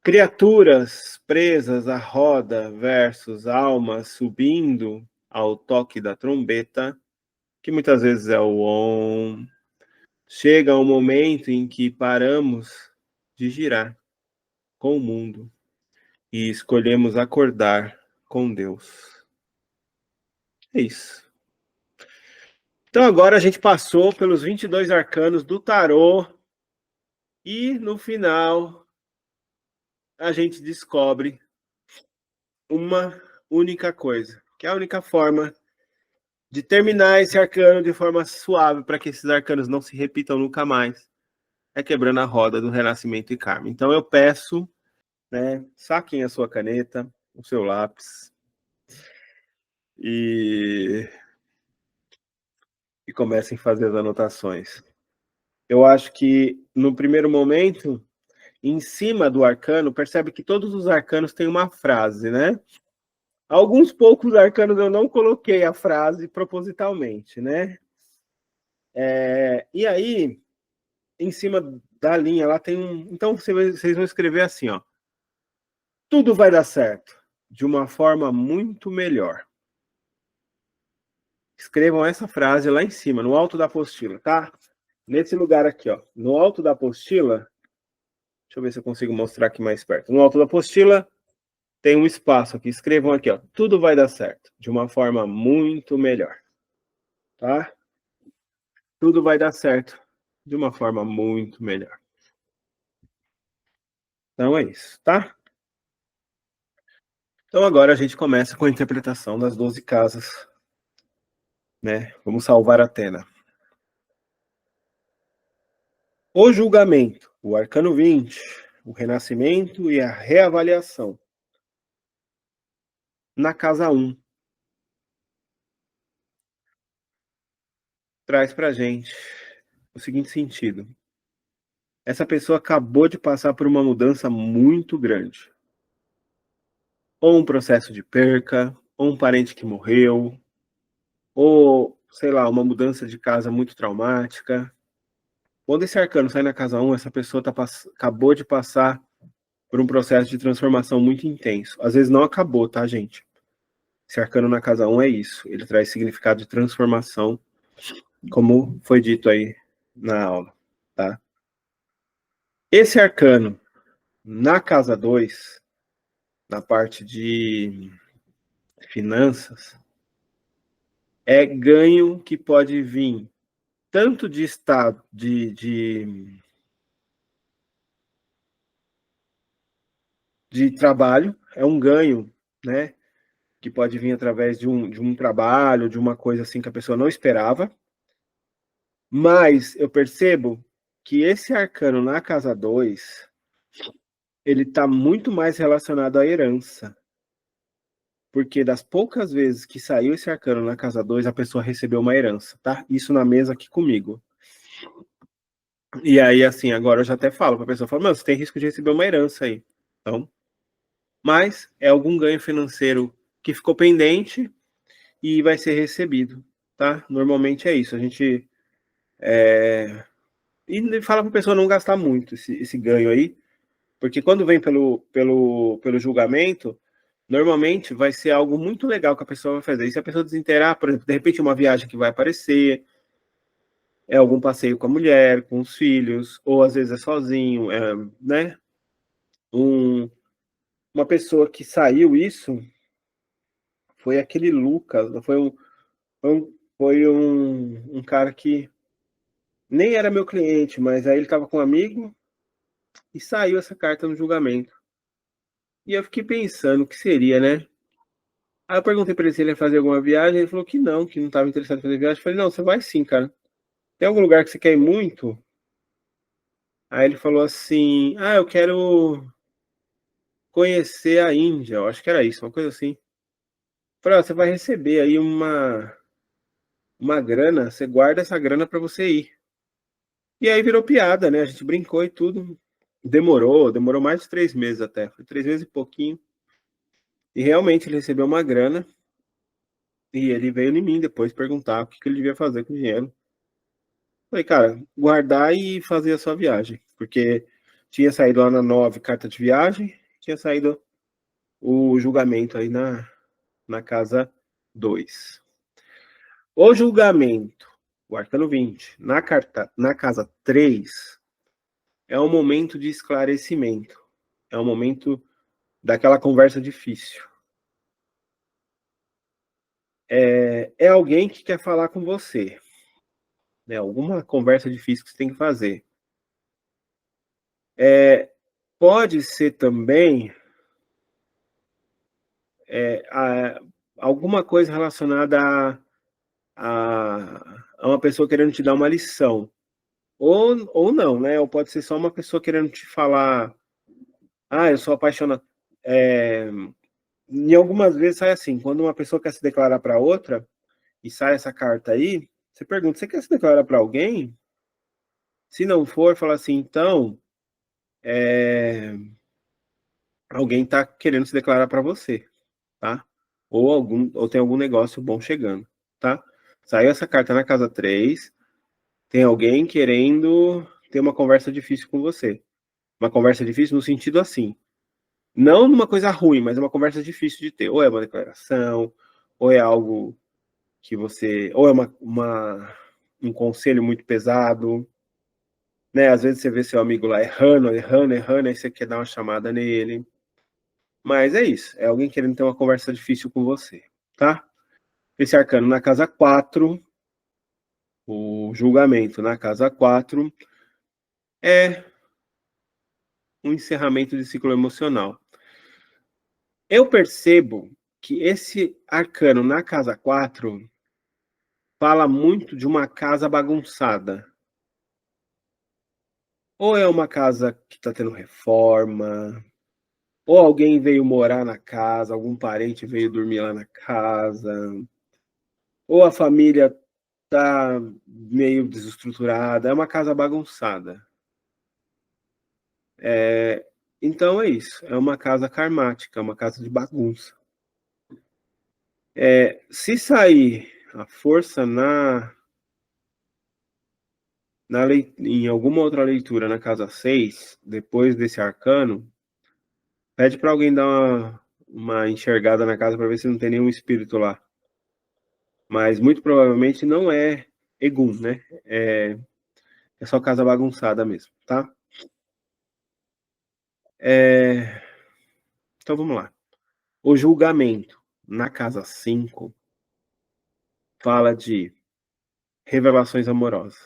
Criaturas presas à roda versus almas subindo ao toque da trombeta, que muitas vezes é o Om. Chega um momento em que paramos de girar com o mundo e escolhemos acordar com Deus. É isso. Então agora a gente passou pelos 22 arcanos do tarô e no final a gente descobre uma única coisa, que é a única forma de terminar esse arcano de forma suave, para que esses arcanos não se repitam nunca mais, é quebrando a roda do renascimento e karma. Então eu peço, né, saquem a sua caneta, o seu lápis e comecem a fazer as anotações. Eu acho que no primeiro momento, em cima do arcano, percebe que todos os arcanos têm uma frase, né? Alguns poucos arcanos eu não coloquei a frase propositalmente, né? E aí, em cima da linha, lá tem um... Então, vocês vão escrever assim, ó. Tudo vai dar certo, de uma forma muito melhor. Escrevam essa frase lá em cima, no alto da apostila, tá? Nesse lugar aqui, ó. No alto da apostila, deixa eu ver se eu consigo mostrar aqui mais perto. No alto da apostila, tem um espaço aqui. Escrevam aqui, ó. Tudo vai dar certo, de uma forma muito melhor, tá? Tudo vai dar certo, de uma forma muito melhor. Então é isso, tá? Então agora a gente começa com a interpretação das 12 casas, né? Vamos salvar Atena. O julgamento, o arcano 20, o renascimento e a reavaliação. Na casa 1, traz pra gente o seguinte sentido. Essa pessoa acabou de passar por uma mudança muito grande. Ou um processo de perca, ou um parente que morreu, ou, sei lá, uma mudança de casa muito traumática. Quando esse arcano sai na casa 1, essa pessoa acabou de passar por um processo de transformação muito intenso. Às vezes não acabou, tá, gente? Esse arcano na casa 1 é isso. Ele traz significado de transformação, como foi dito aí na aula, tá? Esse arcano na casa 2, na parte de finanças, é ganho que pode vir tanto de estado de trabalho, é um ganho, né? Que pode vir através de um trabalho, de uma coisa assim que a pessoa não esperava. Mas eu percebo que esse arcano na casa 2, ele está muito mais relacionado à herança. Porque das poucas vezes que saiu esse arcano na casa 2, a pessoa recebeu uma herança, tá? Isso na mesa aqui comigo. E aí, assim, agora eu já até falo pra pessoa, falo, você tem risco de receber uma herança aí. Então, mas é algum ganho financeiro que ficou pendente e vai ser recebido, tá? Normalmente é isso. A gente e fala pra pessoa não gastar muito esse ganho aí, porque quando vem pelo julgamento, normalmente vai ser algo muito legal que a pessoa vai fazer. E se a pessoa desinteirar, por exemplo, de repente uma viagem que vai aparecer, é algum passeio com a mulher, com os filhos, ou às vezes é sozinho, né? Uma pessoa que saiu isso foi aquele Lucas, foi um cara que nem era meu cliente, mas aí ele estava com um amigo e saiu essa carta no julgamento. E eu fiquei pensando o que seria, né? Aí eu perguntei para ele se ele ia fazer alguma viagem, ele falou que não estava interessado em fazer viagem. Eu falei, não, você vai sim, cara. Tem algum lugar que você quer ir muito? Aí ele falou assim, eu quero conhecer a Índia, eu acho que era isso, uma coisa assim. Eu falei, você vai receber aí uma grana, você guarda essa grana para você ir. E aí virou piada, né? A gente brincou e tudo. Demorou mais de 3 meses até, foi 3 meses e pouquinho. E realmente ele recebeu uma grana e ele veio em mim depois perguntar o que ele devia fazer com o dinheiro. Falei, cara, guardar e fazer a sua viagem. Porque tinha saído lá na 9 carta de viagem, tinha saído o julgamento aí na casa 2. O julgamento, o arcano 20, na casa 3, é um momento de esclarecimento. É um momento daquela conversa difícil. É alguém que quer falar com você. Né? Alguma conversa difícil que você tem que fazer. Pode ser também alguma coisa relacionada a uma pessoa querendo te dar uma lição. Ou não, né? Ou pode ser só uma pessoa querendo te falar, eu sou apaixonado. Em algumas vezes sai assim, quando uma pessoa quer se declarar para outra, e sai essa carta aí, você pergunta, você quer se declarar para alguém? Se não for, fala assim, então, alguém está querendo se declarar para você, tá? Ou tem algum negócio bom chegando, tá? Saiu essa carta na casa 3, tem alguém querendo ter uma conversa difícil com você. Uma conversa difícil no sentido assim, não numa coisa ruim, mas é uma conversa difícil de ter. Ou é uma declaração, ou é algo que você... Ou é um conselho muito pesado, né? Às vezes você vê seu amigo lá errando, aí você quer dar uma chamada nele. Mas é isso, é alguém querendo ter uma conversa difícil com você, tá? Esse arcano na casa 4, o julgamento na casa 4, é um encerramento de ciclo emocional. Eu percebo que esse arcano na casa 4 fala muito de uma casa bagunçada. Ou é uma casa que está tendo reforma, ou alguém veio morar na casa, algum parente veio dormir lá na casa, ou a família tá meio desestruturada, é uma casa bagunçada. Então é isso, é uma casa karmática, é uma casa de bagunça. Se sair a força em alguma outra leitura na casa 6, depois desse arcano, pede para alguém dar uma enxergada na casa para ver se não tem nenhum espírito lá. Mas muito provavelmente não é Egum, né? É só casa bagunçada mesmo, tá? Então vamos lá. O julgamento na casa 5 fala de revelações amorosas.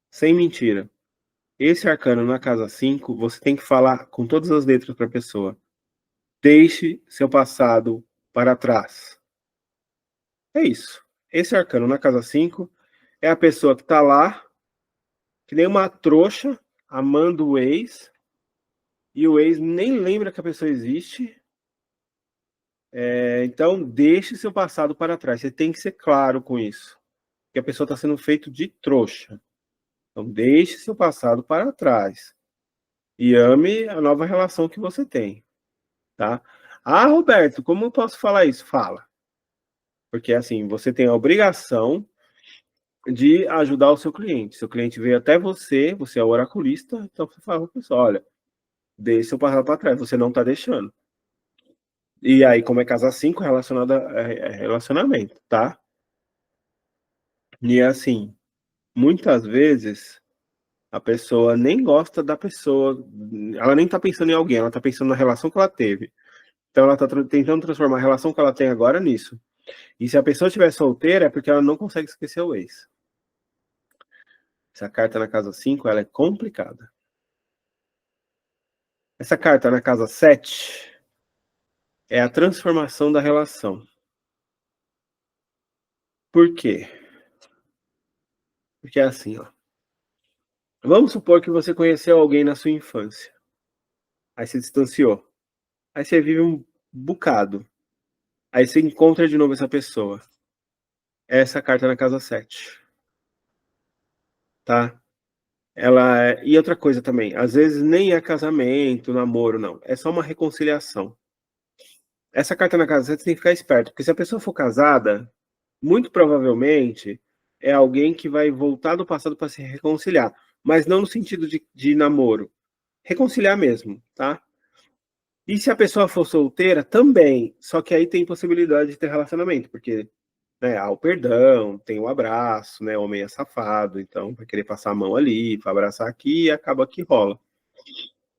Sem mentira. Esse arcano na casa 5, você tem que falar com todas as letras para a pessoa. Deixe seu passado para trás. É isso. Esse arcano na casa 5 é a pessoa que tá lá, que nem uma trouxa, amando o ex, e o ex nem lembra que a pessoa existe. Então, deixe seu passado para trás. Você tem que ser claro com isso. Que a pessoa está sendo feita de trouxa. Então, deixe seu passado para trás. E ame a nova relação que você tem. Tá? Roberto, como eu posso falar isso? Fala. Porque, assim, você tem a obrigação de ajudar o seu cliente. Seu cliente veio até você, você é o oraculista, então você fala para a pessoa, olha, deixe seu passado para trás, você não está deixando. E aí, como é casa 5, relacionado a relacionamento, tá? E assim, muitas vezes a pessoa nem gosta da pessoa, ela nem tá pensando em alguém, ela tá pensando na relação que ela teve. Então ela tá tentando transformar a relação que ela tem agora nisso. E se a pessoa estiver solteira, é porque ela não consegue esquecer o ex. Essa carta na casa 5, ela é complicada. Essa carta na casa 7 é a transformação da relação. Por quê? Porque é assim, ó. Vamos supor que você conheceu alguém na sua infância. Aí se distanciou. Aí você vive um bocado. Aí você encontra de novo essa pessoa. Essa carta na casa 7. Tá? E outra coisa também, às vezes nem é casamento, namoro, não. É só uma reconciliação. Essa carta na casa 7 você tem que ficar esperto, porque se a pessoa for casada, muito provavelmente é alguém que vai voltar do passado para se reconciliar. Mas não no sentido de namoro. Reconciliar mesmo, tá? E se a pessoa for solteira, também. Só que aí tem possibilidade de ter relacionamento, porque há o perdão, tem o abraço, né? O homem é safado, então vai querer passar a mão ali, vai abraçar aqui e acaba que rola.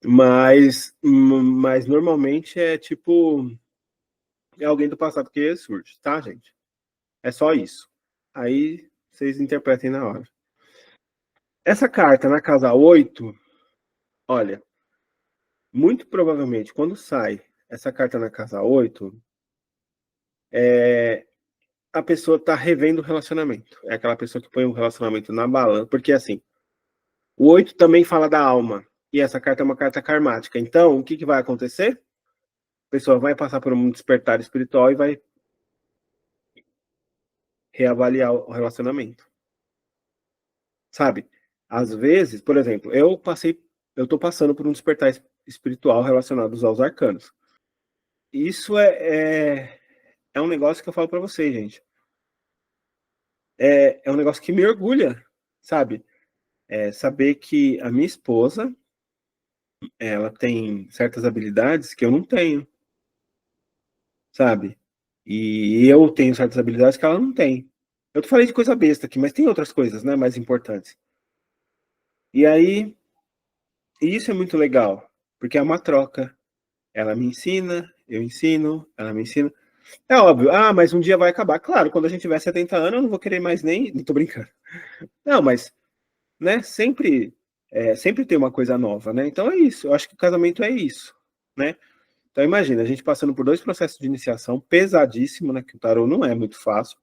Mas normalmente é tipo, é alguém do passado que surge, tá, gente? É só isso. Aí vocês interpretem na hora. Essa carta na casa 8, olha, muito provavelmente, quando sai essa carta na casa 8, a pessoa tá revendo o relacionamento. É aquela pessoa que põe o relacionamento na balança, porque assim, o 8 também fala da alma, e essa carta é uma carta karmática. Então, o que, que vai acontecer? A pessoa vai passar por um despertar espiritual e vai reavaliar o relacionamento. Sabe? Às vezes, por exemplo, eu tô passando por um despertar espiritual relacionado aos arcanos. Isso é um negócio que eu falo para vocês, gente. É um negócio que me orgulha, sabe? Saber que a minha esposa, ela tem certas habilidades que eu não tenho, sabe? E eu tenho certas habilidades que ela não tem. Eu falei de coisa besta aqui, mas tem outras coisas, né, mais importantes. E aí, isso é muito legal, porque é uma troca. Ela me ensina, eu ensino, ela me ensina. É óbvio, mas um dia vai acabar. Claro, quando a gente tiver 70 anos, eu não vou querer mais nem. Não tô brincando. Não, mas, né, sempre tem uma coisa nova, né? Então é isso. Eu acho que o casamento é isso, né? Então imagina, a gente passando por 2 processos de iniciação pesadíssimo, né? Que o tarô não é muito fácil.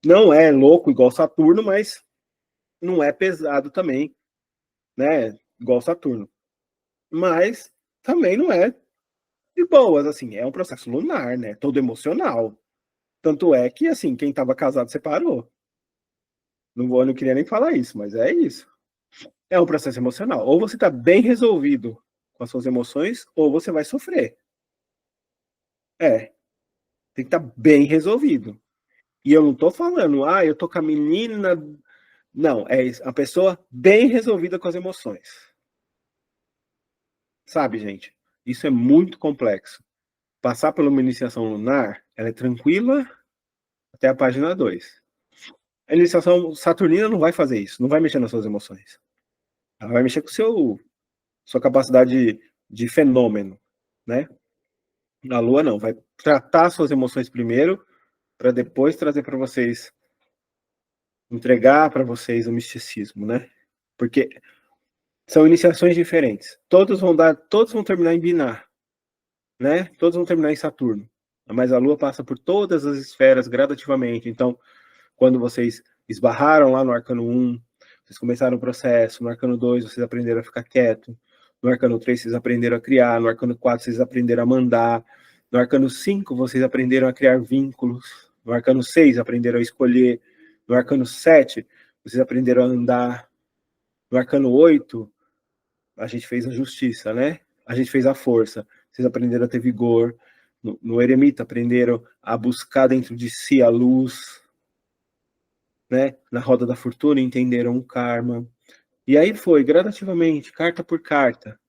Não é louco igual Saturno, mas não é pesado também, né? Igual Saturno. Mas também não é de boas, assim. É um processo lunar, né? Todo emocional. Tanto é que, assim, quem estava casado separou. Eu não queria nem falar isso, mas é isso. É um processo emocional. Ou você está bem resolvido com as suas emoções, ou você vai sofrer. Tem que estar bem resolvido. E eu não tô falando, eu tô com a menina. Não, é a pessoa bem resolvida com as emoções. Sabe, gente? Isso é muito complexo. Passar por uma iniciação lunar, ela é tranquila até a página 2. A iniciação saturnina não vai fazer isso, não vai mexer nas suas emoções. Ela vai mexer com sua capacidade de fenômeno, né? A Lua não, vai tratar suas emoções primeiro, para depois trazer para vocês, entregar para vocês o misticismo, né? Porque são iniciações diferentes. Todos vão terminar em Binar, né? Todos vão terminar em Saturno. Mas a Lua passa por todas as esferas gradativamente. Então, quando vocês esbarraram lá no Arcano 1, vocês começaram o processo, no Arcano 2 vocês aprenderam a ficar quieto, no Arcano 3 vocês aprenderam a criar, no Arcano 4 vocês aprenderam a mandar, no Arcano 5 vocês aprenderam a criar vínculos, no Arcano 6 aprenderam a escolher, no Arcano 7 vocês aprenderam a andar, no Arcano 8 a gente fez a justiça, né? A gente fez a força, vocês aprenderam a ter vigor, no Eremita aprenderam a buscar dentro de si a luz, né? Na roda da fortuna entenderam o karma. E aí foi, gradativamente, carta por carta,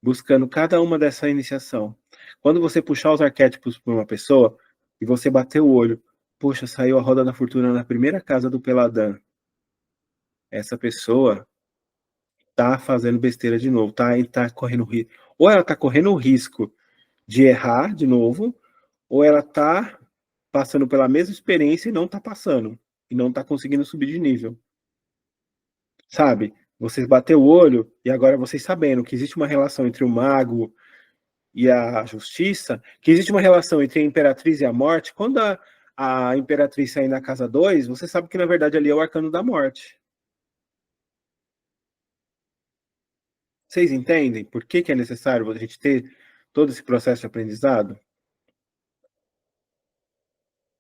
buscando cada uma dessa iniciação. Quando você puxar os arquétipos para uma pessoa e você bater o olho, poxa, saiu a roda da fortuna na primeira casa do Peladã. Essa pessoa tá fazendo besteira de novo, tá correndo risco. Ou ela tá correndo o risco de errar de novo, ou ela tá passando pela mesma experiência e não tá passando, e não tá conseguindo subir de nível. Sabe? Vocês bater o olho e agora vocês sabendo que existe uma relação entre o mago e a justiça, que existe uma relação entre a imperatriz e a morte. Quando a imperatriz sair na casa 2, você sabe que na verdade ali é o arcano da morte. Vocês entendem por que é necessário a gente ter todo esse processo de aprendizado?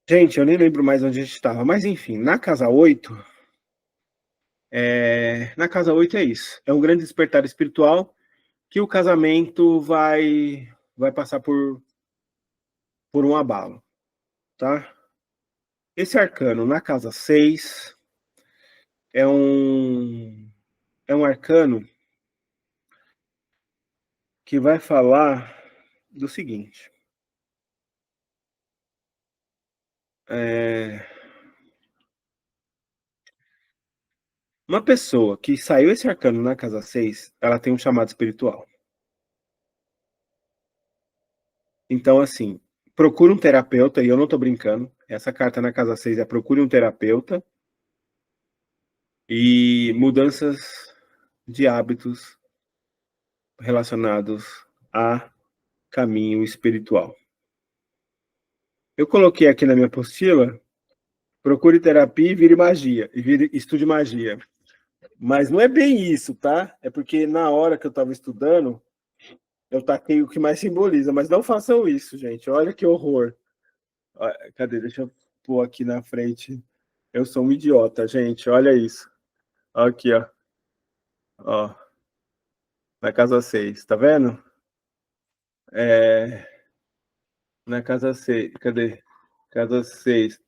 Gente, eu nem lembro mais onde a gente estava, mas enfim, na casa 8, na casa 8 é isso. É um grande despertar espiritual que o casamento vai passar por um abalo, tá? Esse arcano na casa 6 é um arcano que vai falar do seguinte. Uma pessoa que saiu esse arcano na casa 6, ela tem um chamado espiritual. Então, assim, procure um terapeuta, e eu não tô brincando, essa carta na casa 6 é procure um terapeuta e mudanças de hábitos relacionados a caminho espiritual. Eu coloquei aqui na minha apostila, procure terapia e vire magia, estude magia. Mas não é bem isso, tá? É porque na hora que eu estava estudando, eu taquei o que mais simboliza, mas não façam isso, gente. Olha que horror. Cadê? Deixa eu pôr aqui na frente. Eu sou um idiota, gente. Olha isso. Aqui, ó. Ó. Na casa 6, tá vendo? Na casa 6. Cadê? Casa 6.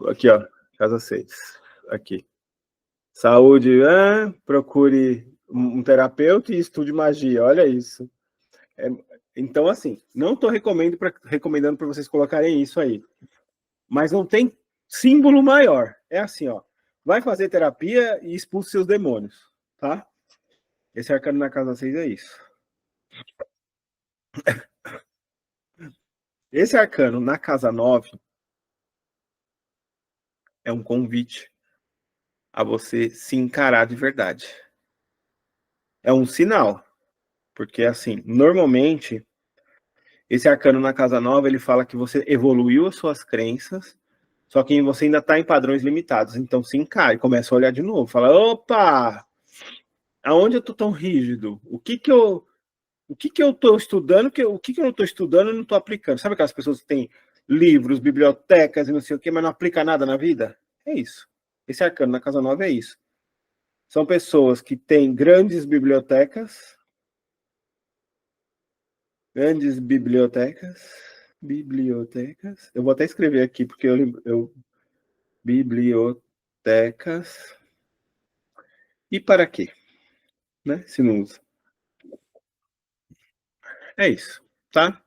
Aqui, ó. Casa 6. Aqui. Saúde, procure um terapeuta e estude magia. Olha isso. Então, assim, não estou recomendando para vocês colocarem isso aí. Mas não tem símbolo maior. É assim, ó. Vai fazer terapia e expulse seus demônios, tá? Esse arcano na casa 6 é isso. Esse arcano na casa 9 é um convite a você se encarar de verdade. É um sinal, porque assim, normalmente esse arcano na casa 9 ele fala que você evoluiu as suas crenças, só que você ainda está em padrões limitados. Então se encare, começa a olhar de novo, fala: opa, aonde eu tô tão rígido? O que eu estou estudando, o que eu não estou estudando e não estou aplicando? Sabe aquelas pessoas que têm livros, bibliotecas e não sei o quê, mas não aplica nada na vida? É isso. Esse arcano na casa 9 é isso. São pessoas que têm grandes bibliotecas, eu vou até escrever aqui, porque bibliotecas, e para quê? Né? Se não usa. É isso, tá?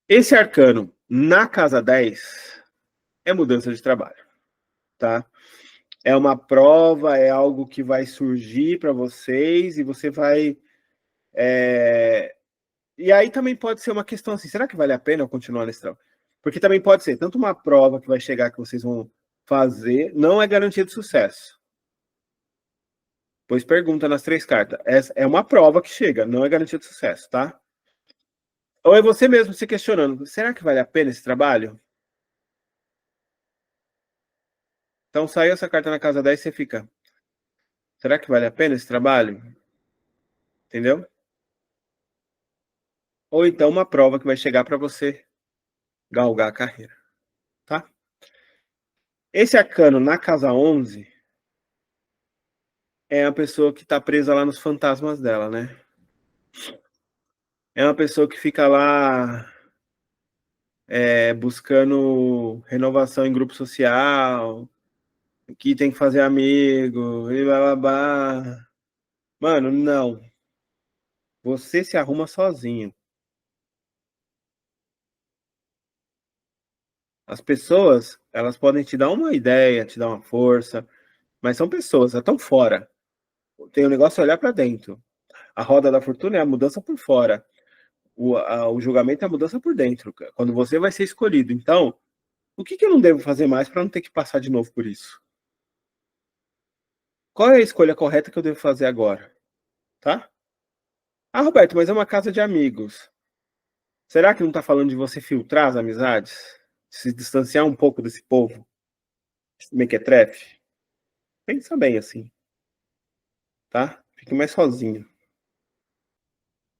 Esse arcano na casa 10 é mudança de trabalho, tá? É uma prova, é algo que vai surgir para vocês e você vai... E aí também pode ser uma questão assim, será que vale a pena eu continuar nesse trabalho? Porque também pode ser tanto uma prova que vai chegar que vocês vão fazer, não é garantia de sucesso. Pois pergunta nas 3 cartas. Essa é uma prova que chega, não é garantia de sucesso, tá? Ou é você mesmo se questionando, será que vale a pena esse trabalho? Então saiu essa carta na casa 10 e você fica, será que vale a pena esse trabalho? Entendeu? Ou então uma prova que vai chegar para você galgar a carreira, tá? Esse arcano na casa 11 é a pessoa que tá presa lá nos fantasmas dela, né? É uma pessoa que fica lá buscando renovação em grupo social, que tem que fazer amigo, e blá blá blá. Mano, não. Você se arruma sozinho. As pessoas, elas podem te dar uma ideia, te dar uma força, mas são pessoas, estão fora. Tem um negócio olhar para dentro. A roda da fortuna é a mudança por fora. O julgamento é a mudança por dentro, quando você vai ser escolhido. Então, o que eu não devo fazer mais para não ter que passar de novo por isso? Qual é a escolha correta que eu devo fazer agora? Tá? Ah, Roberto, mas é uma casa de amigos. Será que não está falando de você filtrar as amizades? Se distanciar um pouco desse povo? Mequetrefe? Pensa bem assim, tá? Fique mais sozinho.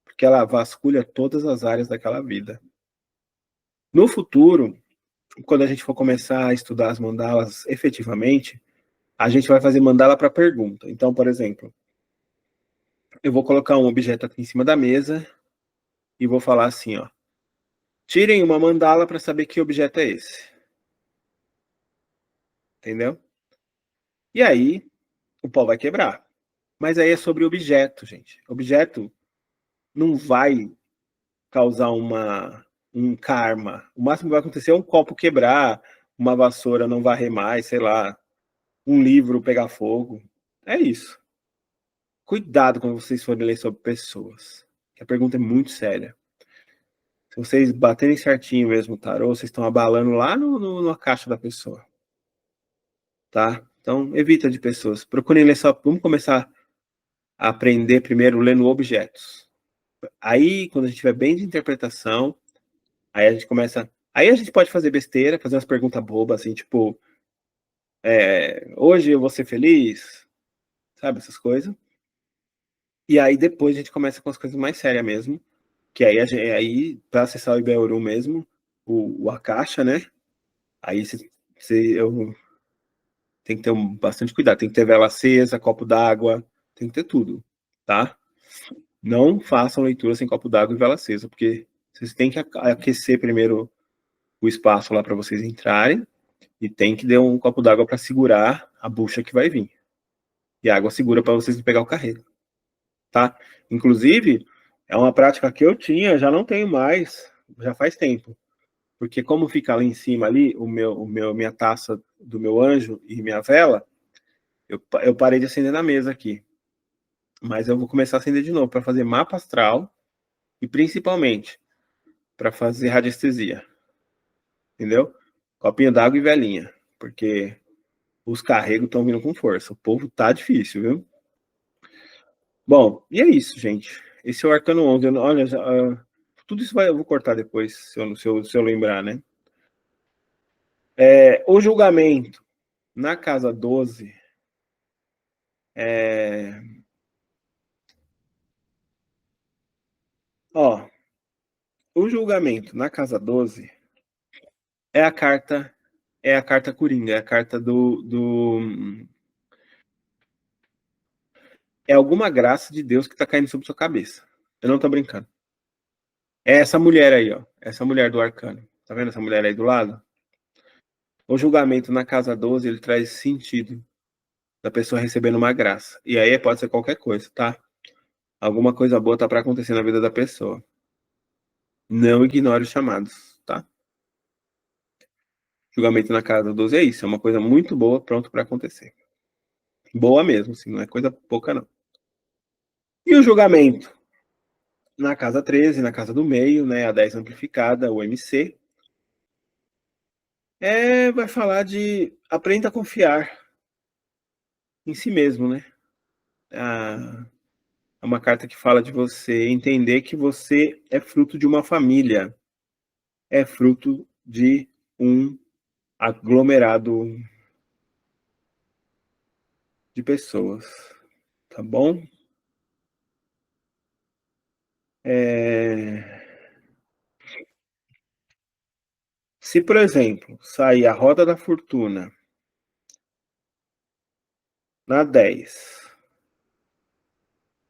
Porque ela vasculha todas as áreas daquela vida. No futuro, quando a gente for começar a estudar as mandalas efetivamente, a gente vai fazer mandala para pergunta. Então, por exemplo, eu vou colocar um objeto aqui em cima da mesa e vou falar assim, ó. Tirem uma mandala para saber que objeto é esse. Entendeu? E aí, o pau vai quebrar. Mas aí é sobre objeto, gente. Objeto não vai causar um karma. O máximo que vai acontecer é um copo quebrar, uma vassoura não varrer mais, sei lá, um livro pegar fogo. É isso. Cuidado quando vocês forem ler sobre pessoas. A pergunta é muito séria. Se vocês baterem certinho mesmo o tarô, vocês estão abalando lá na caixa da pessoa. Tá? Então, evita de pessoas. Procurem ler só. Vamos começar a aprender primeiro lendo objetos. Aí, quando a gente tiver bem de interpretação, aí a gente começa. Aí a gente pode fazer besteira, fazer umas perguntas bobas, assim, tipo, hoje eu vou ser feliz? Sabe, essas coisas. E aí depois a gente começa com as coisas mais sérias mesmo, que aí para acessar o IBEURU mesmo, a caixa, né? Aí eu tem que ter bastante cuidado, tem que ter vela acesa, copo d'água, tem que ter tudo, tá? Não façam leitura sem copo d'água e vela acesa, porque vocês têm que aquecer primeiro o espaço lá para vocês entrarem e tem que ter um copo d'água para segurar a bucha que vai vir. E a água segura para vocês não pegar o carrego, tá? Inclusive, é uma prática que eu tinha, já não tenho mais, já faz tempo. Porque como fica lá em cima ali, minha taça do meu anjo e minha vela, eu parei de acender na mesa aqui. Mas eu vou começar a acender de novo para fazer mapa astral e principalmente para fazer radiestesia. Entendeu? Copinho d'água e velinha. Porque os carregos estão vindo com força. O povo tá difícil, viu? Bom, e é isso, gente. Esse é o Arcano 11. Olha, tudo isso eu vou cortar depois, se eu lembrar, né? O julgamento na casa 12 é. Ó, o julgamento na casa 12 é a carta. É a carta Coringa, é a carta é alguma graça de Deus que tá caindo sobre sua cabeça. Eu não tô brincando. É essa mulher aí, ó. Essa mulher do arcano. Tá vendo essa mulher aí do lado? O julgamento na casa 12, ele traz sentido da pessoa recebendo uma graça. E aí pode ser qualquer coisa, tá? Alguma coisa boa tá para acontecer na vida da pessoa. Não ignore os chamados, tá? Julgamento na casa 12 é isso, é uma coisa muito boa, pronto para acontecer. Boa mesmo, assim, não é coisa pouca não. E o julgamento na casa 13, na casa do meio, né, a 10 amplificada, o MC, vai falar de aprenda a confiar em si mesmo, né? É uma carta que fala de você entender que você é fruto de uma família, é fruto de um aglomerado de pessoas, tá bom? Se, por exemplo, sair a roda da fortuna na 10,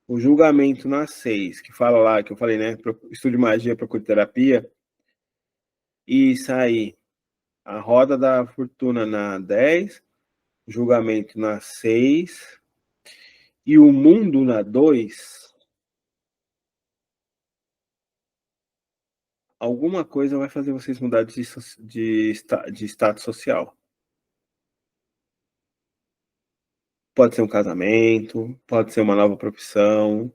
o julgamento na 6, que fala lá, que eu falei, né? Estude magia, procure terapia, e sair a roda da fortuna na 10, julgamento na 6 e o mundo na 2, alguma coisa vai fazer vocês mudar de status social. Pode ser um casamento, pode ser uma nova profissão.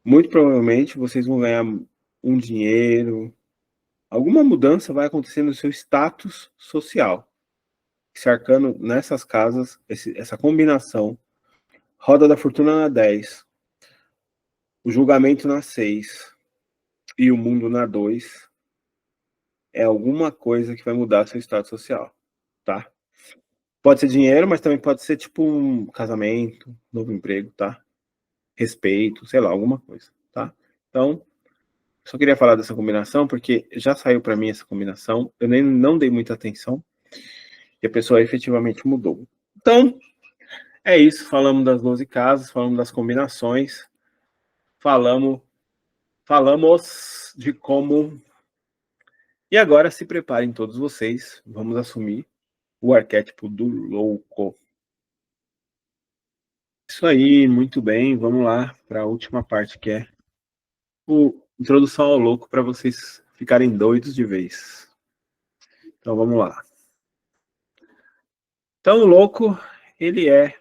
Muito provavelmente vocês vão ganhar um dinheiro. Alguma mudança vai acontecer no seu status social. Esse arcano nessas casas, essa combinação, roda da fortuna na 10, o julgamento na 6 e o mundo na 2, é alguma coisa que vai mudar seu status social, tá? Pode ser dinheiro, mas também pode ser tipo um casamento, novo emprego, tá? Respeito, sei lá, alguma coisa, tá? Então, só queria falar dessa combinação porque já saiu para mim essa combinação, eu nem não dei muita atenção e a pessoa efetivamente mudou. Então, é isso, falamos das 12 casas, falamos das combinações, falamos de como. E agora se preparem todos vocês, vamos assumir o arquétipo do louco. Isso aí, muito bem, vamos lá para a última parte que é o introdução ao louco para vocês ficarem doidos de vez. Então vamos lá. Então o louco, ele é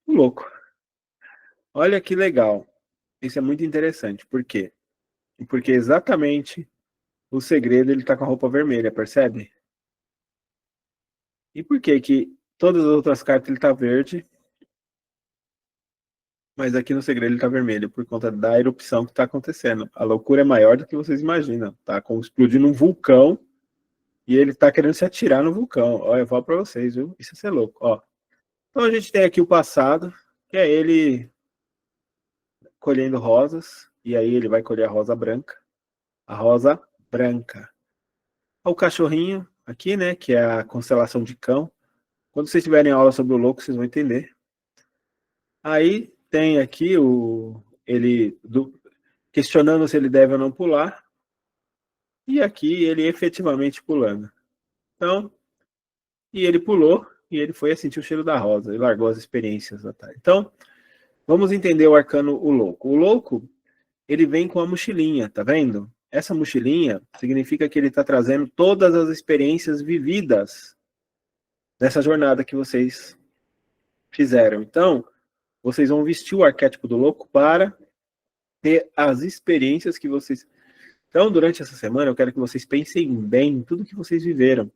o louco. Olha que legal. Isso é muito interessante. Por quê? Porque exatamente o segredo ele tá com a roupa vermelha, percebe? E por que que todas as outras cartas ele tá verde Mas aqui no segredo ele tá vermelho por conta da erupção que tá acontecendo. A loucura é maior do que vocês imaginam. Tá como explodindo um vulcão e ele tá querendo se atirar no vulcão. Olha, eu falo pra vocês, viu? Isso é ser louco, ó. Então a gente tem aqui o passado, que é ele colhendo rosas, e aí ele vai colher a rosa branca. A rosa branca. O cachorrinho aqui, né, que é a constelação de Cão. Quando vocês tiverem aula sobre o louco, vocês vão entender. Aí tem aqui questionando se ele deve ou não pular, e aqui ele efetivamente pulando. Então, e ele pulou, e ele foi sentir o cheiro da rosa, e largou as experiências da tarde. Então, vamos entender o arcano o louco. O louco, ele vem com a mochilinha, tá vendo? Essa mochilinha significa que ele está trazendo todas as experiências vividas dessa jornada que vocês fizeram. Então, vocês vão vestir o arquétipo do louco para ter as experiências que vocês... Então, durante essa semana, eu quero que vocês pensem bem em tudo que vocês viveram.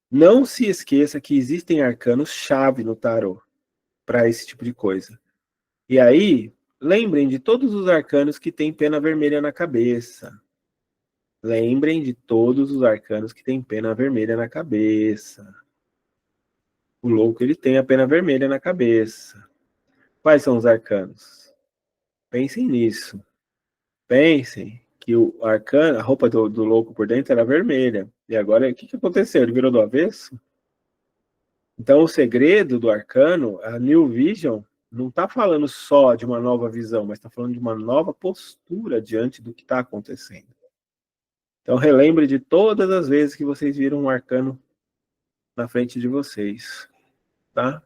Não se esqueça que existem arcanos-chave no tarô para esse tipo de coisa. E aí, lembrem de todos os arcanos que têm pena vermelha na cabeça. Lembrem de todos os arcanos que têm pena vermelha na cabeça. O louco, ele tem a pena vermelha na cabeça. Quais são os arcanos? Pensem nisso. Pensem que o arcano, a roupa do louco por dentro era vermelha. E agora, o que aconteceu? Ele virou do avesso? Então, o segredo do arcano, a New Vision, não está falando só de uma nova visão, mas está falando de uma nova postura diante do que está acontecendo. Então, relembre de todas as vezes que vocês viram um arcano na frente de vocês, tá?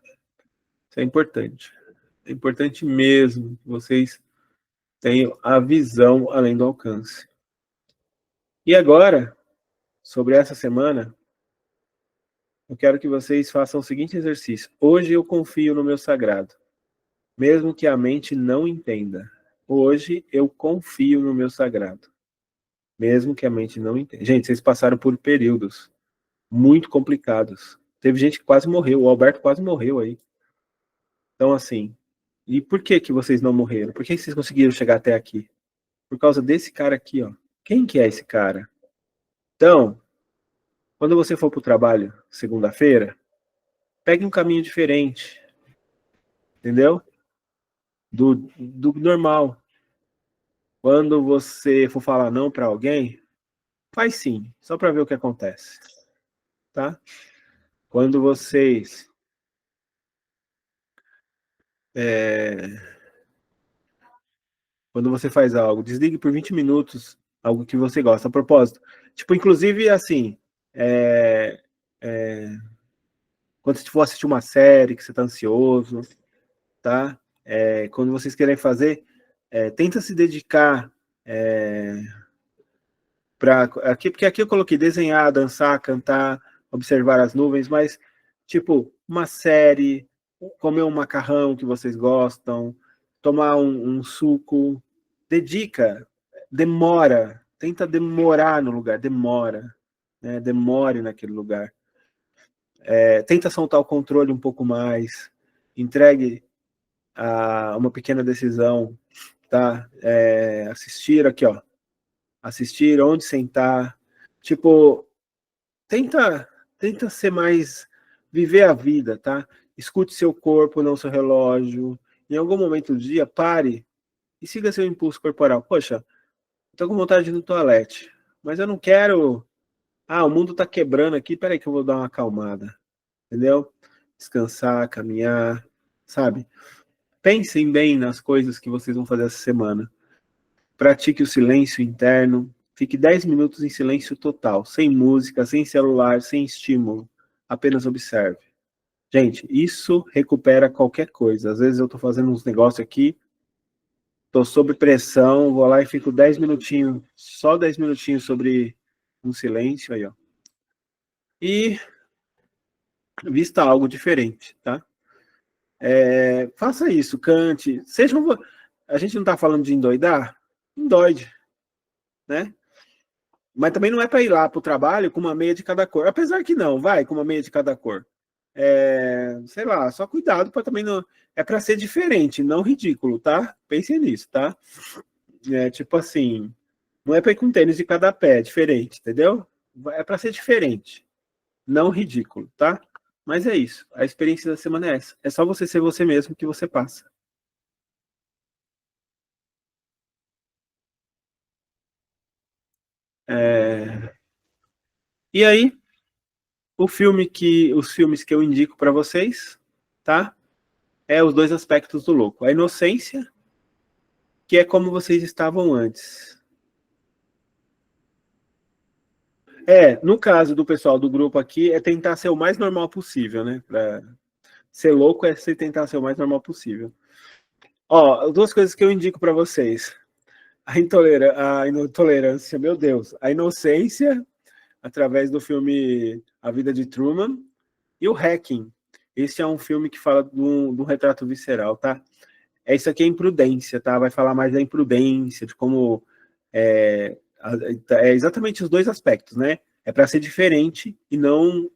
Isso é importante. É importante mesmo que vocês tenham a visão além do alcance. E agora, sobre essa semana, eu quero que vocês façam o seguinte exercício. Hoje eu confio no meu sagrado, mesmo que a mente não entenda. Hoje eu confio no meu sagrado, mesmo que a mente não entenda. Gente, vocês passaram por períodos muito complicados. Teve gente que quase morreu, o Alberto quase morreu aí. Então, assim, e por que vocês não morreram? Por que vocês conseguiram chegar até aqui? Por causa desse cara aqui, ó. Quem que é esse cara? Então, quando você for para o trabalho segunda-feira, pegue um caminho diferente, entendeu? Do normal. Quando você for falar não para alguém, faz sim, só para ver o que acontece, tá? Quando vocês quando você faz algo, desligue por 20 minutos algo que você gosta. A propósito, tipo, inclusive, assim, quando você for assistir uma série que você está ansioso, tá? Quando vocês querem fazer, tenta se dedicar porque aqui eu coloquei desenhar, dançar, cantar, observar as nuvens, mas tipo uma série, comer um macarrão que vocês gostam, tomar um suco, demora, tenta demorar no lugar, demora, né? Demore naquele lugar. Tenta soltar o controle um pouco mais, entregue uma pequena decisão, tá? Assistir aqui, ó, assistir, onde sentar, tipo, tenta ser mais, viver a vida, tá? Escute seu corpo, não seu relógio. Em algum momento do dia, pare e siga seu impulso corporal. Poxa, tô com vontade de ir no toalete, mas eu não quero... o mundo tá quebrando aqui, peraí que eu vou dar uma acalmada, entendeu? Descansar, caminhar, sabe? Pensem bem nas coisas que vocês vão fazer essa semana. Pratique o silêncio interno. Fique 10 minutos em silêncio total, sem música, sem celular, sem estímulo. Apenas observe. Gente, isso recupera qualquer coisa. Às vezes eu tô fazendo uns negócios aqui, tô sob pressão, vou lá e fico 10 minutinhos, só 10 minutinhos sobre um silêncio aí, ó. E vista algo diferente, tá? Faça isso, cante. A gente não tá falando de endoidar? Endoide, né? Mas também não é para ir lá para o trabalho com uma meia de cada cor. Apesar que não, vai com uma meia de cada cor. sei lá, só cuidado para também não. É para ser diferente, não ridículo, tá? Pensem nisso, tá? Tipo assim, não é para ir com tênis de cada pé, é diferente, entendeu? É para ser diferente, não ridículo, tá? Mas é isso. A experiência da semana é essa. É só você ser você mesmo que você passa. É... E aí, os filmes que eu indico para vocês, tá? É os dois aspectos do louco. A inocência, que é como vocês estavam antes. No caso do pessoal do grupo aqui, é tentar ser o mais normal possível, né? Pra ser louco é você tentar ser o mais normal possível. Ó, duas coisas que eu indico para vocês. A intolerância, meu Deus. A inocência, através do filme A Vida de Truman, e o Hacking. Esse é um filme que fala de um retrato visceral, tá? Isso aqui é imprudência, tá? Vai falar mais da imprudência, de como é exatamente os dois aspectos, né? É para ser diferente e não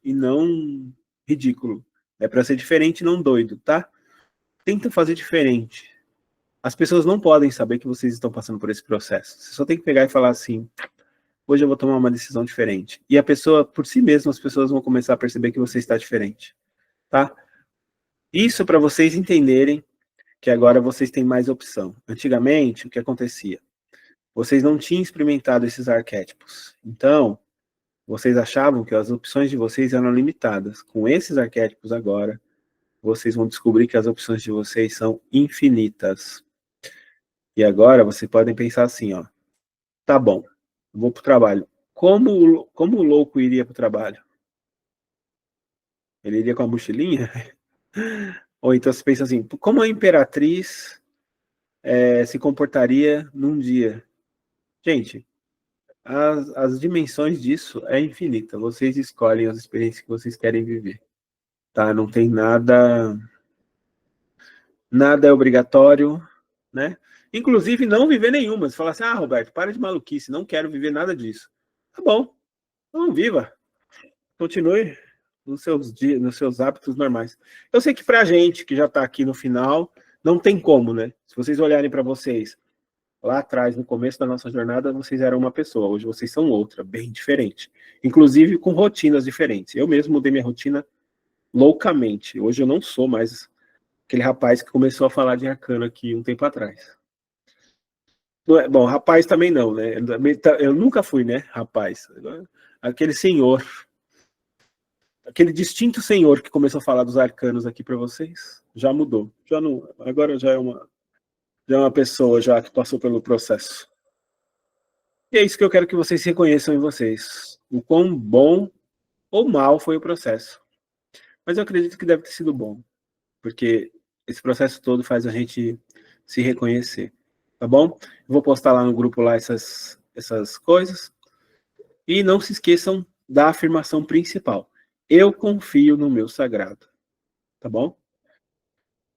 ridículo. É para ser diferente e não doido, tá? Tenta fazer diferente. As pessoas não podem saber que vocês estão passando por esse processo. Você só tem que pegar e falar assim: hoje eu vou tomar uma decisão diferente. E a pessoa, por si mesma, as pessoas vão começar a perceber que você está diferente, tá? Isso para vocês entenderem que agora vocês têm mais opção. Antigamente, o que acontecia? Vocês não tinham experimentado esses arquétipos. Então, vocês achavam que as opções de vocês eram limitadas. Com esses arquétipos agora, vocês vão descobrir que as opções de vocês são infinitas. E agora vocês podem pensar assim, ó, tá bom, vou pro trabalho. Como o louco iria pro trabalho? Ele iria com a mochilinha? Ou então você pensa assim, como a imperatriz se comportaria num dia? Gente, as dimensões disso é infinita. Vocês escolhem as experiências que vocês querem viver, tá? Não tem nada é obrigatório, né? Inclusive não viver nenhuma. Você fala assim, Roberto, para de maluquice, não quero viver nada disso. Tá bom, não viva. Continue nos seus hábitos normais. Eu sei que pra gente que já está aqui no final, não tem como, né? Se vocês olharem para vocês lá atrás, no começo da nossa jornada, vocês eram uma pessoa, hoje vocês são outra, bem diferente. Inclusive com rotinas diferentes. Eu mesmo mudei minha rotina loucamente. Hoje eu não sou mais aquele rapaz que começou a falar de arcano aqui um tempo atrás. Não é, bom, rapaz também não, né? Eu nunca fui, né, rapaz. Aquele senhor, aquele distinto senhor que começou a falar dos arcanos aqui para vocês, já mudou. Já não, agora já é uma pessoa já que passou pelo processo. E é isso que eu quero que vocês reconheçam em vocês. O quão bom ou mal foi o processo. Mas eu acredito que deve ter sido bom, porque esse processo todo faz a gente se reconhecer, tá bom? Eu vou postar lá no grupo lá essas coisas. E não se esqueçam da afirmação principal. Eu confio no meu sagrado, tá bom?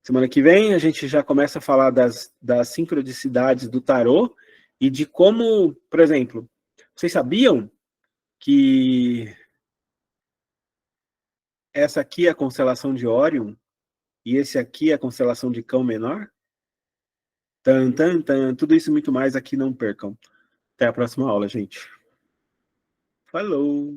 Semana que vem a gente já começa a falar das sincronicidades do tarô e de como, por exemplo, vocês sabiam que essa aqui é a constelação de Órion e esse aqui é a constelação de Cão Menor? Tan, tan, tan. Tudo isso e muito mais aqui, não percam. Até a próxima aula, gente. Falou!